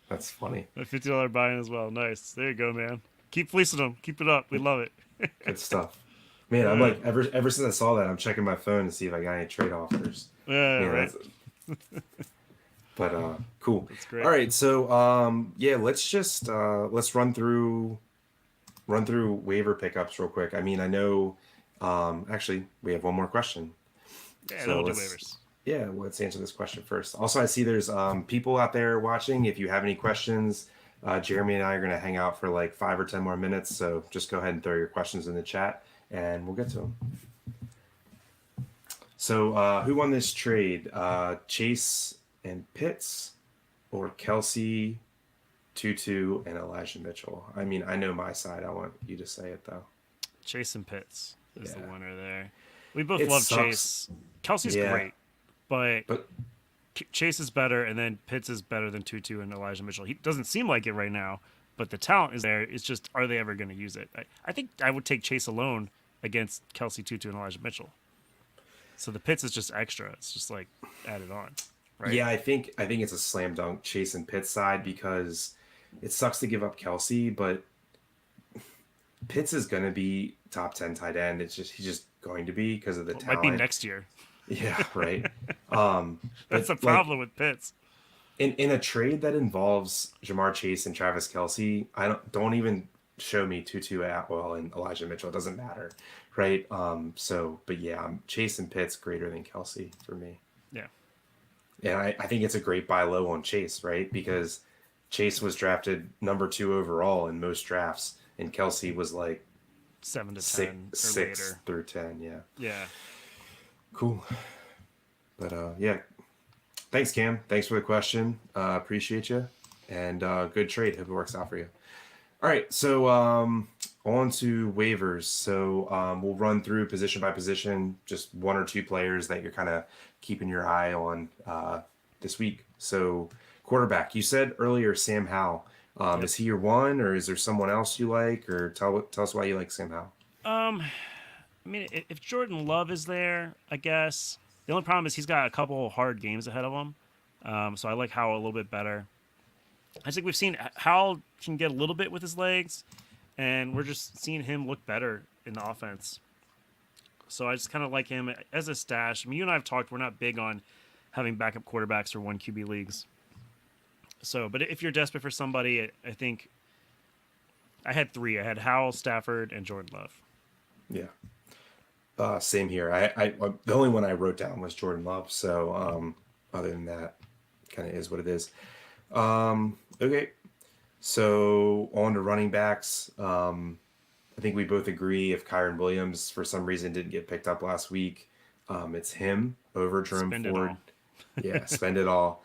That's funny. A $50 buy-in as well. Nice. There you go, man. Keep fleecing them. Keep it up. We love it. Good stuff. Man, I'm Uh, like ever since I saw that, I'm checking my phone to see if I got any trade offers. yeah, Man, right. that's but cool. That's great. All right, so yeah, let's just let's run through waiver pickups real quick. I mean, I know actually we have one more question. Yeah, then So we'll do let's waivers. yeah, let's answer this question first. Also, I see there's people out there watching. If you have any questions, Jeremy and I are going to hang out for like 5 or 10 more minutes. So just go ahead and throw your questions in the chat, and we'll get to them. So who won this trade? Chase and Pitts, or Kelsey, Tutu, and Elijah Mitchell? I mean, I know my side. I want you to say it though. Jason Pitts is the Yeah, winner there. We both it love sucks. Chase. Kelsey's Yeah, great, but but Chase is better, and then Pitts is better than Tutu and Elijah Mitchell. He doesn't seem like it right now, but the talent is there. It's just, are they ever going to use it? I think I would take Chase alone against Kelsey, Tutu, and Elijah Mitchell. So the Pitts is just extra. It's just like added on, right? yeah, I think it's a slam dunk Chase and Pitts side because it sucks to give up Kelsey, but Pitts is going to be top 10 tight end. It's just he's just going to be because of the Well, it might be talent. next year. Yeah, right. That's But the like problem with Pitts. in a trade that involves Jamar Chase and Travis Kelsey, I don't even show me Tutu Atwell and Elijah Mitchell. It doesn't matter, right? So, but yeah, Chase and Pitts greater than Kelsey for me. Yeah, And I think it's a great buy low on Chase, right? Because Chase was drafted number 2 overall in most drafts, and Kelsey was like 7 to 10 or six later. through 10. Yeah, Yeah, cool. But yeah, thanks, Cam. Thanks for the question. Appreciate you, and good trade. Hope it works out for you. All right, so on to waivers. So we'll run through position by position, just one or two players that you're kind of keeping your eye on this week. So quarterback, you said earlier Sam Howell. yep. Is he your one, or is there someone else you like? Or tell us why you like Sam Howell. I mean, if Jordan Love is there, I guess the only problem is he's got a couple hard games ahead of him. So I like Howell a little bit better. I think we've seen Howell can get a little bit with his legs, and we're just seeing him look better in the offense. So I just kind of like him as a stash. I mean, you and I have talked. We're not big on having backup quarterbacks or one QB leagues. So, but if you're desperate for somebody, I think I had three. I had Howell, Stafford, and Jordan Love. Yeah. Same here. I the only one I wrote down was Jordan Love. So other than that, kind of is what it is. Okay. So on to running backs. I think we both agree if Kyron Williams for some reason didn't get picked up last week, it's him over Jerome Spend it Ford. all. Yeah, spend it all.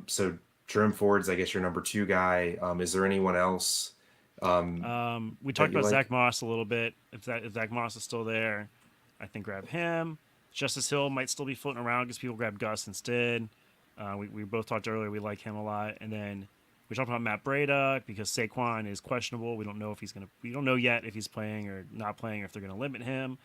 So Jerome Ford's, I guess, your number 2 guy. Is there anyone else We that talked you about Zach like? Moss a little bit. If Zach Moss is still there, I think grab him. Justice Hill might still be floating around because people grab Gus instead. We both talked earlier. We like him a lot. And then we talked about Matt Breida because Saquon is questionable. We don't know if he's gonna. We don't know yet if he's playing or not playing, or if they're gonna limit him.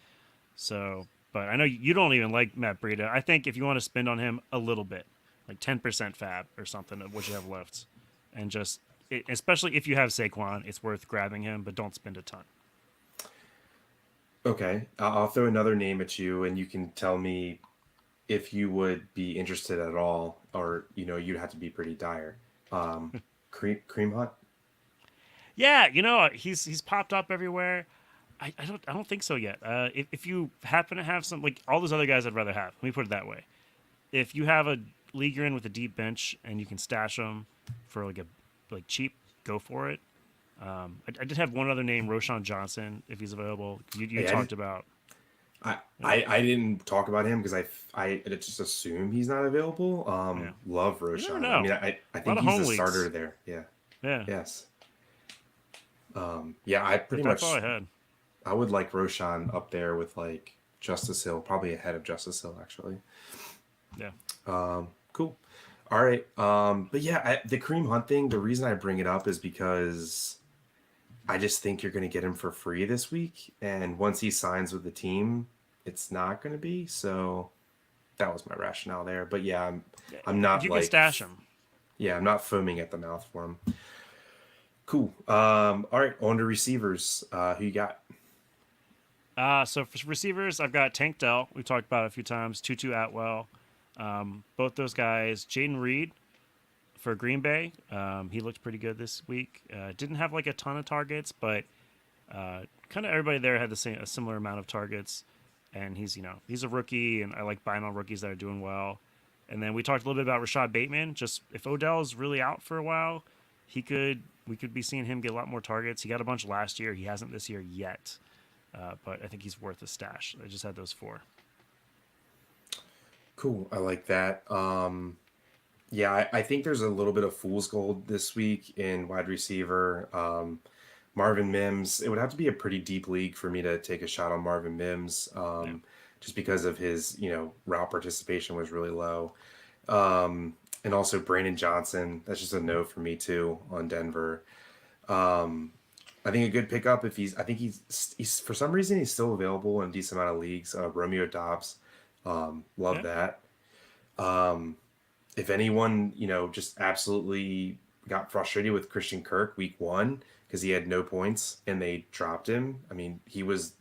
So, but I know you don't even like Matt Breida. I think if you want to spend on him a little bit, like 10% fab or something of what you have left, and just especially if you have Saquon, it's worth grabbing him, but don't spend a ton. Okay, I'll throw another name at you, and you can tell me if you would be interested at all, or you'd have to be pretty dire. Um, Cream Hunt. Yeah, he's popped up everywhere. I don't think so yet. If you happen to have some like all those other guys, I'd rather have. Let me put it that way. If you have a league you're in with a deep bench and you can stash them for like cheap, go for it. I did have one other name, Roshan Johnson, if he's available. You Hey, talked about. Yeah, I didn't talk about him because I just assume he's not available. yeah. Love You never Roshan. I mean, know. I A lot think of he's home a starter leagues. there. Yeah. Yeah, Yes. Yeah, I but pretty that's all I much had. I would like Roshan up there with like Justice Hill, probably ahead of Justice Hill actually. Yeah, Cool. All right. But yeah, the Kareem Hunt thing, the reason I bring it up is because I just think you're going to get him for free this week. And once he signs with the team, it's not going to be. So that was my rationale there. But yeah, yeah. I'm not You can like, stash him. yeah, I'm not foaming at the mouth for him. Cool. All right. On to receivers. Who you got? So for receivers, I've got Tank Dell. We've talked about it a few times. Tutu Atwell. Both those guys. Jaden Reed for Green Bay. He looked pretty good this week. Didn't have like a ton of targets, but kind of everybody there had a similar amount of targets. And he's a rookie, and I like buying on rookies that are doing well. And then we talked a little bit about Rashad Bateman. Just if Odell's really out for a while, we could be seeing him get a lot more targets. He got a bunch last year. He hasn't this year yet, but I think he's worth a stash. I just had those four. Cool. I like that. Yeah, I think there's a little bit of fool's gold this week in wide receiver. Marvin Mims. It would have to be a pretty deep league for me to take a shot on Marvin Mims, Yeah, just because of his, route participation was really low. And also Brandon Johnson. That's just a no for me too on Denver. I think a good pickup if I think he's for some reason he's still available in a decent amount of leagues. Romeo Dobbs, love yeah, that. If anyone, just absolutely got frustrated with Christian Kirk week 1 because he had no points and they dropped him. I mean, he was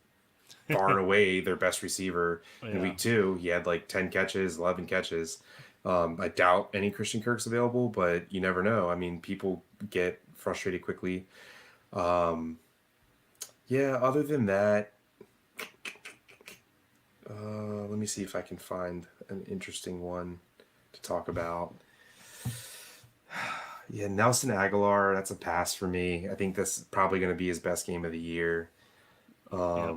far and away their best receiver in yeah. week 2. He had like 10 catches, 11 catches. I doubt any Christian Kirk's available, but you never know. I mean, people get frustrated quickly. Yeah, other than that, let me see if I can find an interesting one to talk about. Yeah, Nelson Aguilar, that's a pass for me. I think that's probably going to be his best game of the year. Yep.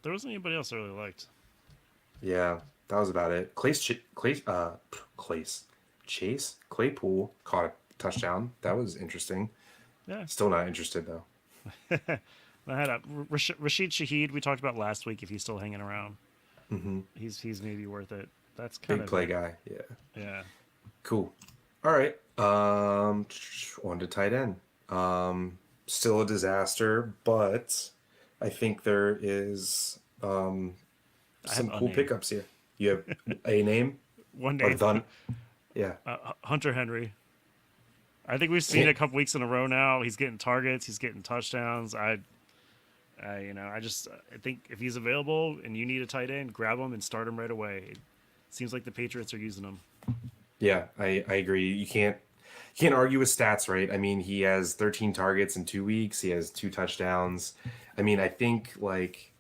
There wasn't anybody else I really liked. Yeah, that was about it. Chase Claypool caught a touchdown. That was interesting. Yeah. Still not interested though. I had Rashid Shaheed. We talked about last week. If he's still hanging around, he's maybe worth it. That's kind Big of play it. guy. Yeah. Yeah. Cool. All right. On to tight end. Still a disaster, but I think there is I have some a cool name. pickups here. You have a name One or name. the yeah. Hunter Henry. I think we've seen it a couple weeks in a row now. He's getting targets. He's getting touchdowns. I think if he's available and you need a tight end, grab him and start him right away. It seems like the Patriots are using him. Yeah, I agree. You can't argue with stats, right? I mean, he has 13 targets in 2 weeks. He has 2 touchdowns. I mean, I think like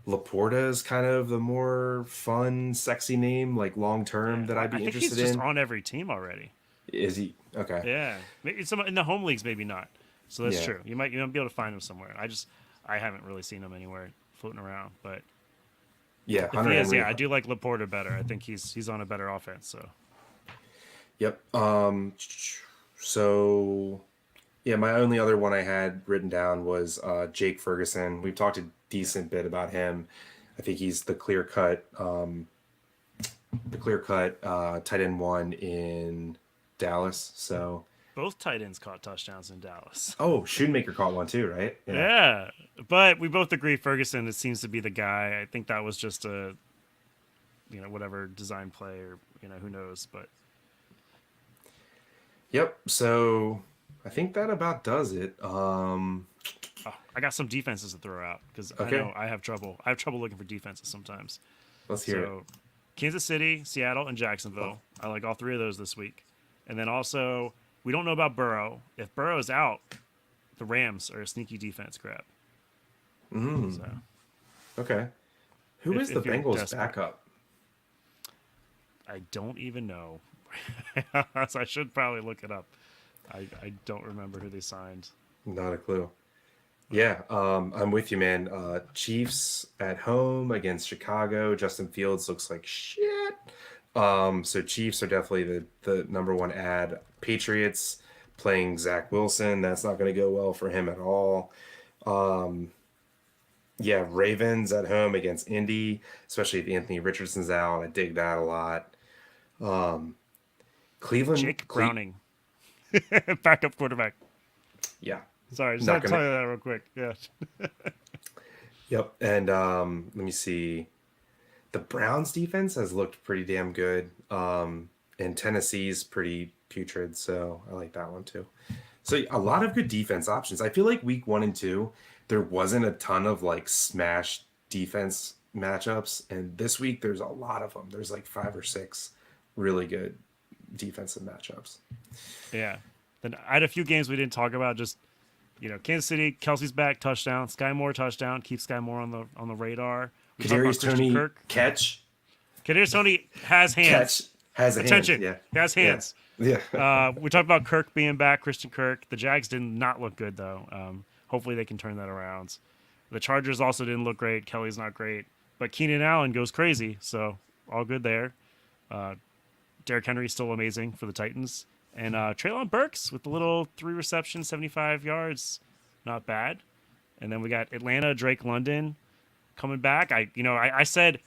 Laporta is kind of the more fun, sexy name, like long term Yeah. that Well, I'd I be think he's interested just in. on every team already. Is he okay? Yeah. Maybe some in the home leagues, maybe not. So that's Yeah, true. You might be able to find him somewhere. I haven't really seen him anywhere floating around. But yeah. if Hunter he is, Henry. yeah, I do like Laporta better. I think he's on a better offense. So Yep. So yeah, my only other one I had written down was Jake Ferguson. We've talked a yeah, decent bit about him. I think he's the clear cut tight end one in Dallas. So both tight ends caught touchdowns in Dallas. oh, Shoemaker caught one too, right? Yeah. Yeah, but we both agree Ferguson. It seems to be the guy. I think that was just a, whatever design play or who knows. But Yep. So I think that about does it. I got some defenses to throw out because I Okay. know I have trouble. I have trouble looking for defenses sometimes. Let's hear it. So Kansas City, Seattle, and Jacksonville. I like all three of those this week. And then also we don't know about Burrow. If Burrow is out, the Rams are a sneaky defense grab. So Okay. Who is the if you're Bengals desperate, backup? I don't even know. So I should probably look it up. I don't remember who they signed. Not a clue. Yeah, I'm with you, man. Chiefs at home against Chicago. Justin Fields looks like shit. So Chiefs are definitely the number one ad. Patriots playing Zach Wilson. That's not going to go well for him at all. Um, yeah, Ravens at home against Indy, especially if Anthony Richardson's out. I dig that a lot. Um, Cleveland, Jake Browning, backup quarterback. yeah, Sorry, just not had to gonna. tell you that real quick. Yeah. Yep, and let me see. The Browns defense has looked pretty damn good. And Tennessee's pretty putrid, so I like that one too. So a lot of good defense options. I feel like week 1 and 2, there wasn't a ton of like smash defense matchups, and this week there's a lot of them. There's like 5 or 6 really good defensive matchups. Yeah. Then I had a few games we didn't talk about. Just Kansas City, Kelsey's back, touchdown. Sky Moore touchdown. Keep Sky Moore on the radar. We talked about Kadarius Christian Toney Kirk. catch Kadarius Toney has hands. catch has a hand. Attention. Yeah, He has hands. yeah. We talked about Kirk being back, Christian Kirk. The Jags did not look good, though. Hopefully they can turn that around. The Chargers also didn't look great. Kelly's not great. But Keenan Allen goes crazy, so all good there. Derrick Henry's still amazing for the Titans. And Treylon Burks with the little 3 receptions, 75 yards. Not bad. And then we got Atlanta, Drake London coming back. I said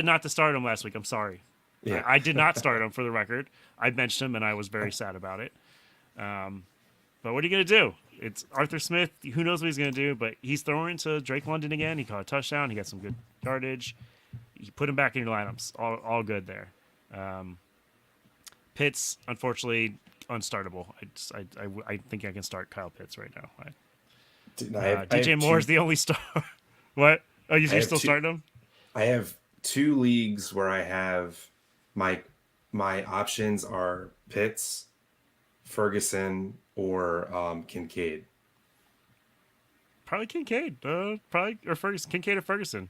not to start him last week. I'm sorry. Yeah. I did not start him, for the record. I benched him, and I was very sad about it. But what are you going to do? It's Arthur Smith. Who knows what he's going to do? But he's throwing to Drake London again. He caught a touchdown. He got some good yardage. You put him back in your lineups. All good there. Pitts, unfortunately, unstartable. I think I can start Kyle Pitts right now. Dude, DJ Moore is the only star. What? Oh, you're still starting him? I have 2 leagues where I have my options are Pitts, Ferguson, or Kincaid. Probably Kincaid. Probably or Ferguson. Kincaid or Ferguson.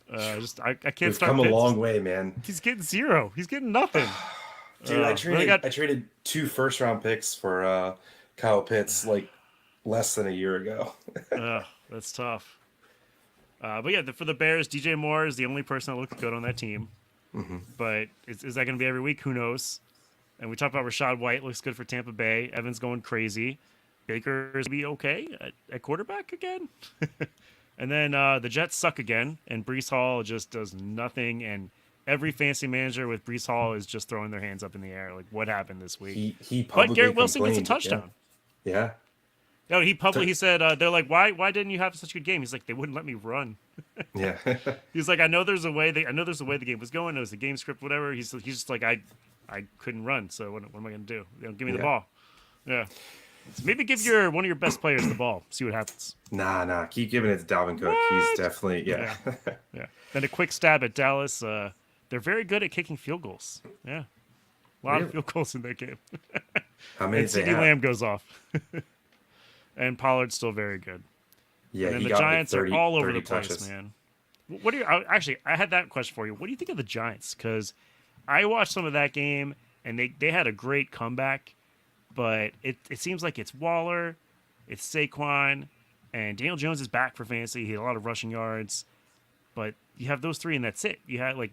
I can't We've start come Pitts. a long way, man. He's getting 0. He's getting nothing. Dude, I traded 2 first-round picks for Kyle Pitts like less than a year ago. That's tough. But yeah, for the Bears, DJ Moore is the only person that looked good on that team. Mm-hmm. But is that going to be every week? Who knows? And we talked about Rashad White looks good for Tampa Bay. Evans going crazy. Baker's be okay at quarterback again. And then the Jets suck again, and Brees Hall just does nothing. And every fantasy manager with Brees Hall is just throwing their hands up in the air. Like, what happened this week? He But Garrett Wilson gets a touchdown. Yeah. No, he said they're like, why didn't you have such a good game? He's like, they wouldn't let me run. Yeah. He's like, I know there's a way the game was going. It was the game script, whatever. He's just like, I couldn't run, so what am I gonna do? Give me the ball. Yeah. So maybe give one of your best players the ball. See what happens. Nah. Keep giving it to Dalvin Cook. What? He's definitely yeah. Then a quick stab at Dallas. They're very good at kicking field goals. Yeah. A lot of field goals in that game. How many? And CeeDee Lamb goes off. And Pollard's still very good. Yeah, and he the got Giants like 30, are all over 30 the place, touches. man. What do you actually? I had that question for you. What do you think of the Giants? Because I watched some of that game, and they had a great comeback, but it seems like it's Waller, it's Saquon, and Daniel Jones is back for fantasy. He had a lot of rushing yards, but you have those 3, and that's it. You had like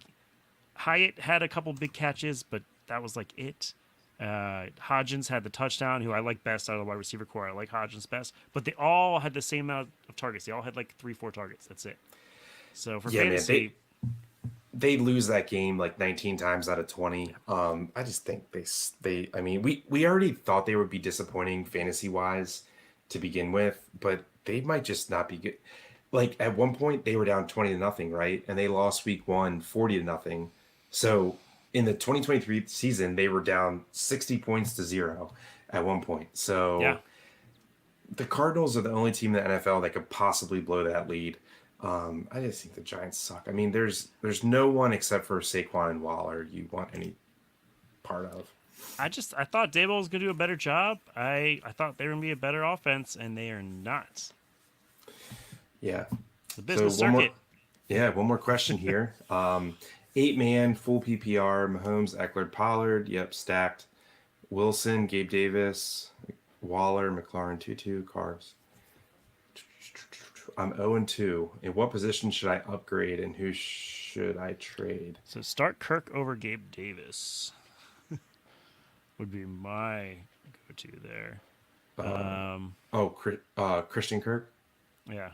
Hyatt had a couple big catches, but that was like it. Hodgins had the touchdown, who I like best out of the wide receiver core. I like Hodgins best, but they all had the same amount of targets. They all had like 3-4 targets. That's it. So for fantasy, man, they lose that game like 19 times out of 20. I just think they. I mean, we already thought they would be disappointing fantasy wise to begin with, but they might just not be good. Like at one point they were down 20-0, right? And they lost week 1 40-0. So in the 2023 season, they were down 60 points to 0 at one point. So yeah. The Cardinals are the only team in the NFL that could possibly blow that lead. I just think the Giants suck. I mean, there's no one except for Saquon and Waller you want any part of. I thought Daboll was going to do a better job. I thought they were going to be a better offense, and they are not. Yeah. The business circuit. One more question here. 8-man, full PPR, Mahomes, Eckler, Pollard. Yep, stacked. Wilson, Gabe Davis, Waller, McLaurin, Tutu, Carves. I'm 0-2. In what position should I upgrade and who should I trade? So start Kirk over Gabe Davis would be my go-to there. Christian Kirk? Yeah,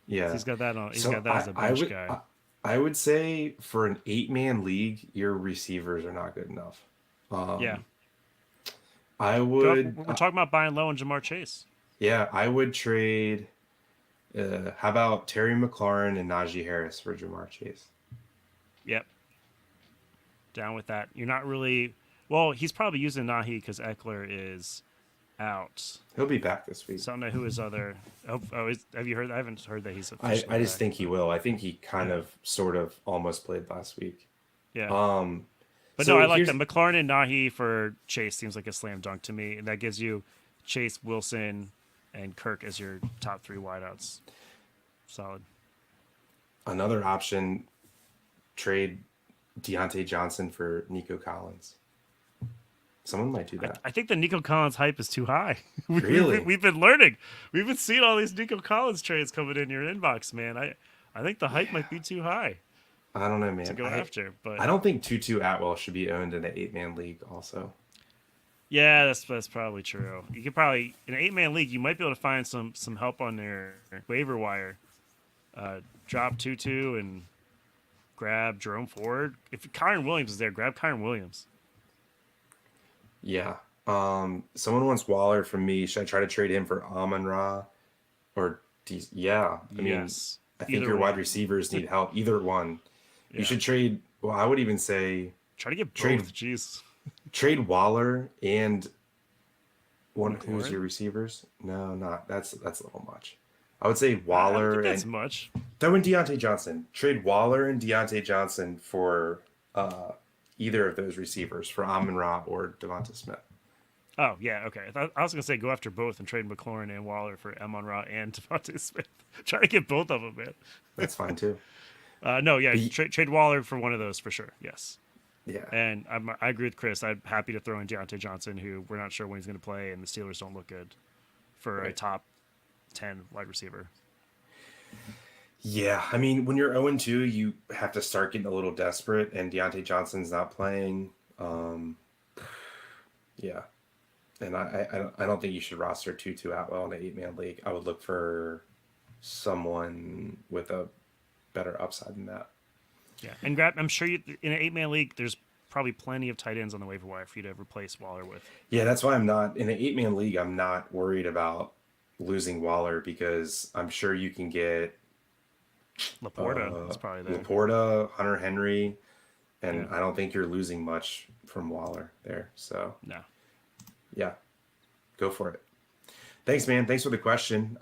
Yeah. he's got that on. He's So got that as a bench guy. I would say for an 8-man league, your receivers are not good enough. Yeah, I would. we're talking about buying low on Jamar Chase. Yeah, I would trade. How about Terry McLaurin and Najee Harris for Jamar Chase? Yep, down with that. You're not really. Well, he's probably using Nahi because Eckler is out. He'll be back this week. So I don't know who his other. Have you heard? I haven't heard that he's I officially just back. think he will. I think he kind of, sort of, almost played last week. Yeah. But So no, I like here's- that. McLaurin and Nahi for Chase seems like a slam dunk to me, and that gives you Chase, Wilson, and Kirk as your top 3 wideouts. Solid. Another option: trade Deontay Johnson for Nico Collins. Someone might do that. I think the Nico Collins hype is too high. Really? We've been learning. We've been seeing all these Nico Collins trades coming in your inbox, man. I think the hype might be too high I don't know, man. to go after. But I don't think Tutu Atwell should be owned in an 8-man league. Also, yeah, that's probably true. You could probably in an 8-man league, you might be able to find some help on their waiver wire. Drop Tutu and grab Jerome Ford. If Kyron Williams is there, grab Kyron Williams. yeah. Someone wants Waller from me. Should I try to trade him for Amon Ra? Or yeah. I mean, Yes. I think Either your one. wide receivers need help. Either one. Yeah. You should trade. Well, I would even say Try to get Trade- both. Jeez. trade Waller and one. McLaurin? Who's your receivers? No, not that's a little much. I would say I don't Waller think that's and much. throw in Deontay Johnson. Trade Waller and Deontay Johnson for either of those receivers for Amon Ra or Devonta Smith. Oh yeah, okay. I was gonna say go after both and trade McLaurin and Waller for Amon Ra and Devontae Smith. Try to get both of them, man. That's fine too. No, yeah, But trade Waller for one of those for sure. Yes, Yeah. and I agree with Chris. I'm happy to throw in Deontay Johnson, who we're not sure when he's going to play, and the Steelers don't look good for a Right. top 10 wide receiver. Yeah, I mean, when you're 0-2, you have to start getting a little desperate, and Deontay Johnson's not playing. Yeah, and I don't think you should roster Tutu Atwell in an 8-man league. I would look for someone with a better upside than that. Yeah, and grab. I'm sure you in an 8-man league, there's probably plenty of tight ends on the waiver wire for you to replace Waller with. Yeah, that's why I'm not in an 8-man league. I'm not worried about losing Waller because I'm sure you can get Laporta is probably there. Laporta, Hunter Henry, and Yeah. I don't think you're losing much from Waller there. So No. yeah, go for it. Thanks, man. Thanks for the question.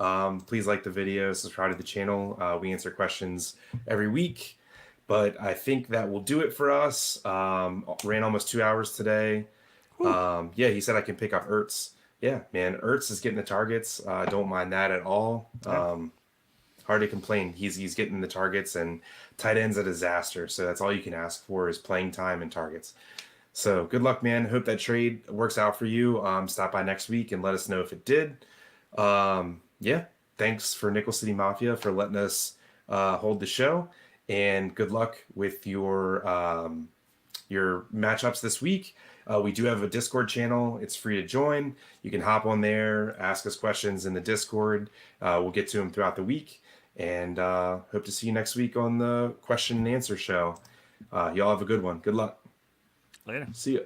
Please like the video, subscribe to the channel. We answer questions every week, but I think that will do it for us. Ran almost 2 hours today. Yeah, he said I can pick up Ertz. Yeah, man, Ertz is getting the targets. Don't mind that at all. Hard to complain. He's getting the targets, and tight end's a disaster. So that's all you can ask for is playing time and targets. So good luck, man. Hope that trade works out for you. Stop by next week and let us know if it did. Yeah, thanks for Nickel City Mafia for letting us hold the show, and good luck with your matchups this week. We do have a Discord channel. It's free to join. You can hop on there, ask us questions in the Discord. We'll get to them throughout the week, and hope to see you next week on the question and answer show. Y'all have a good one. Good luck. Later. See ya.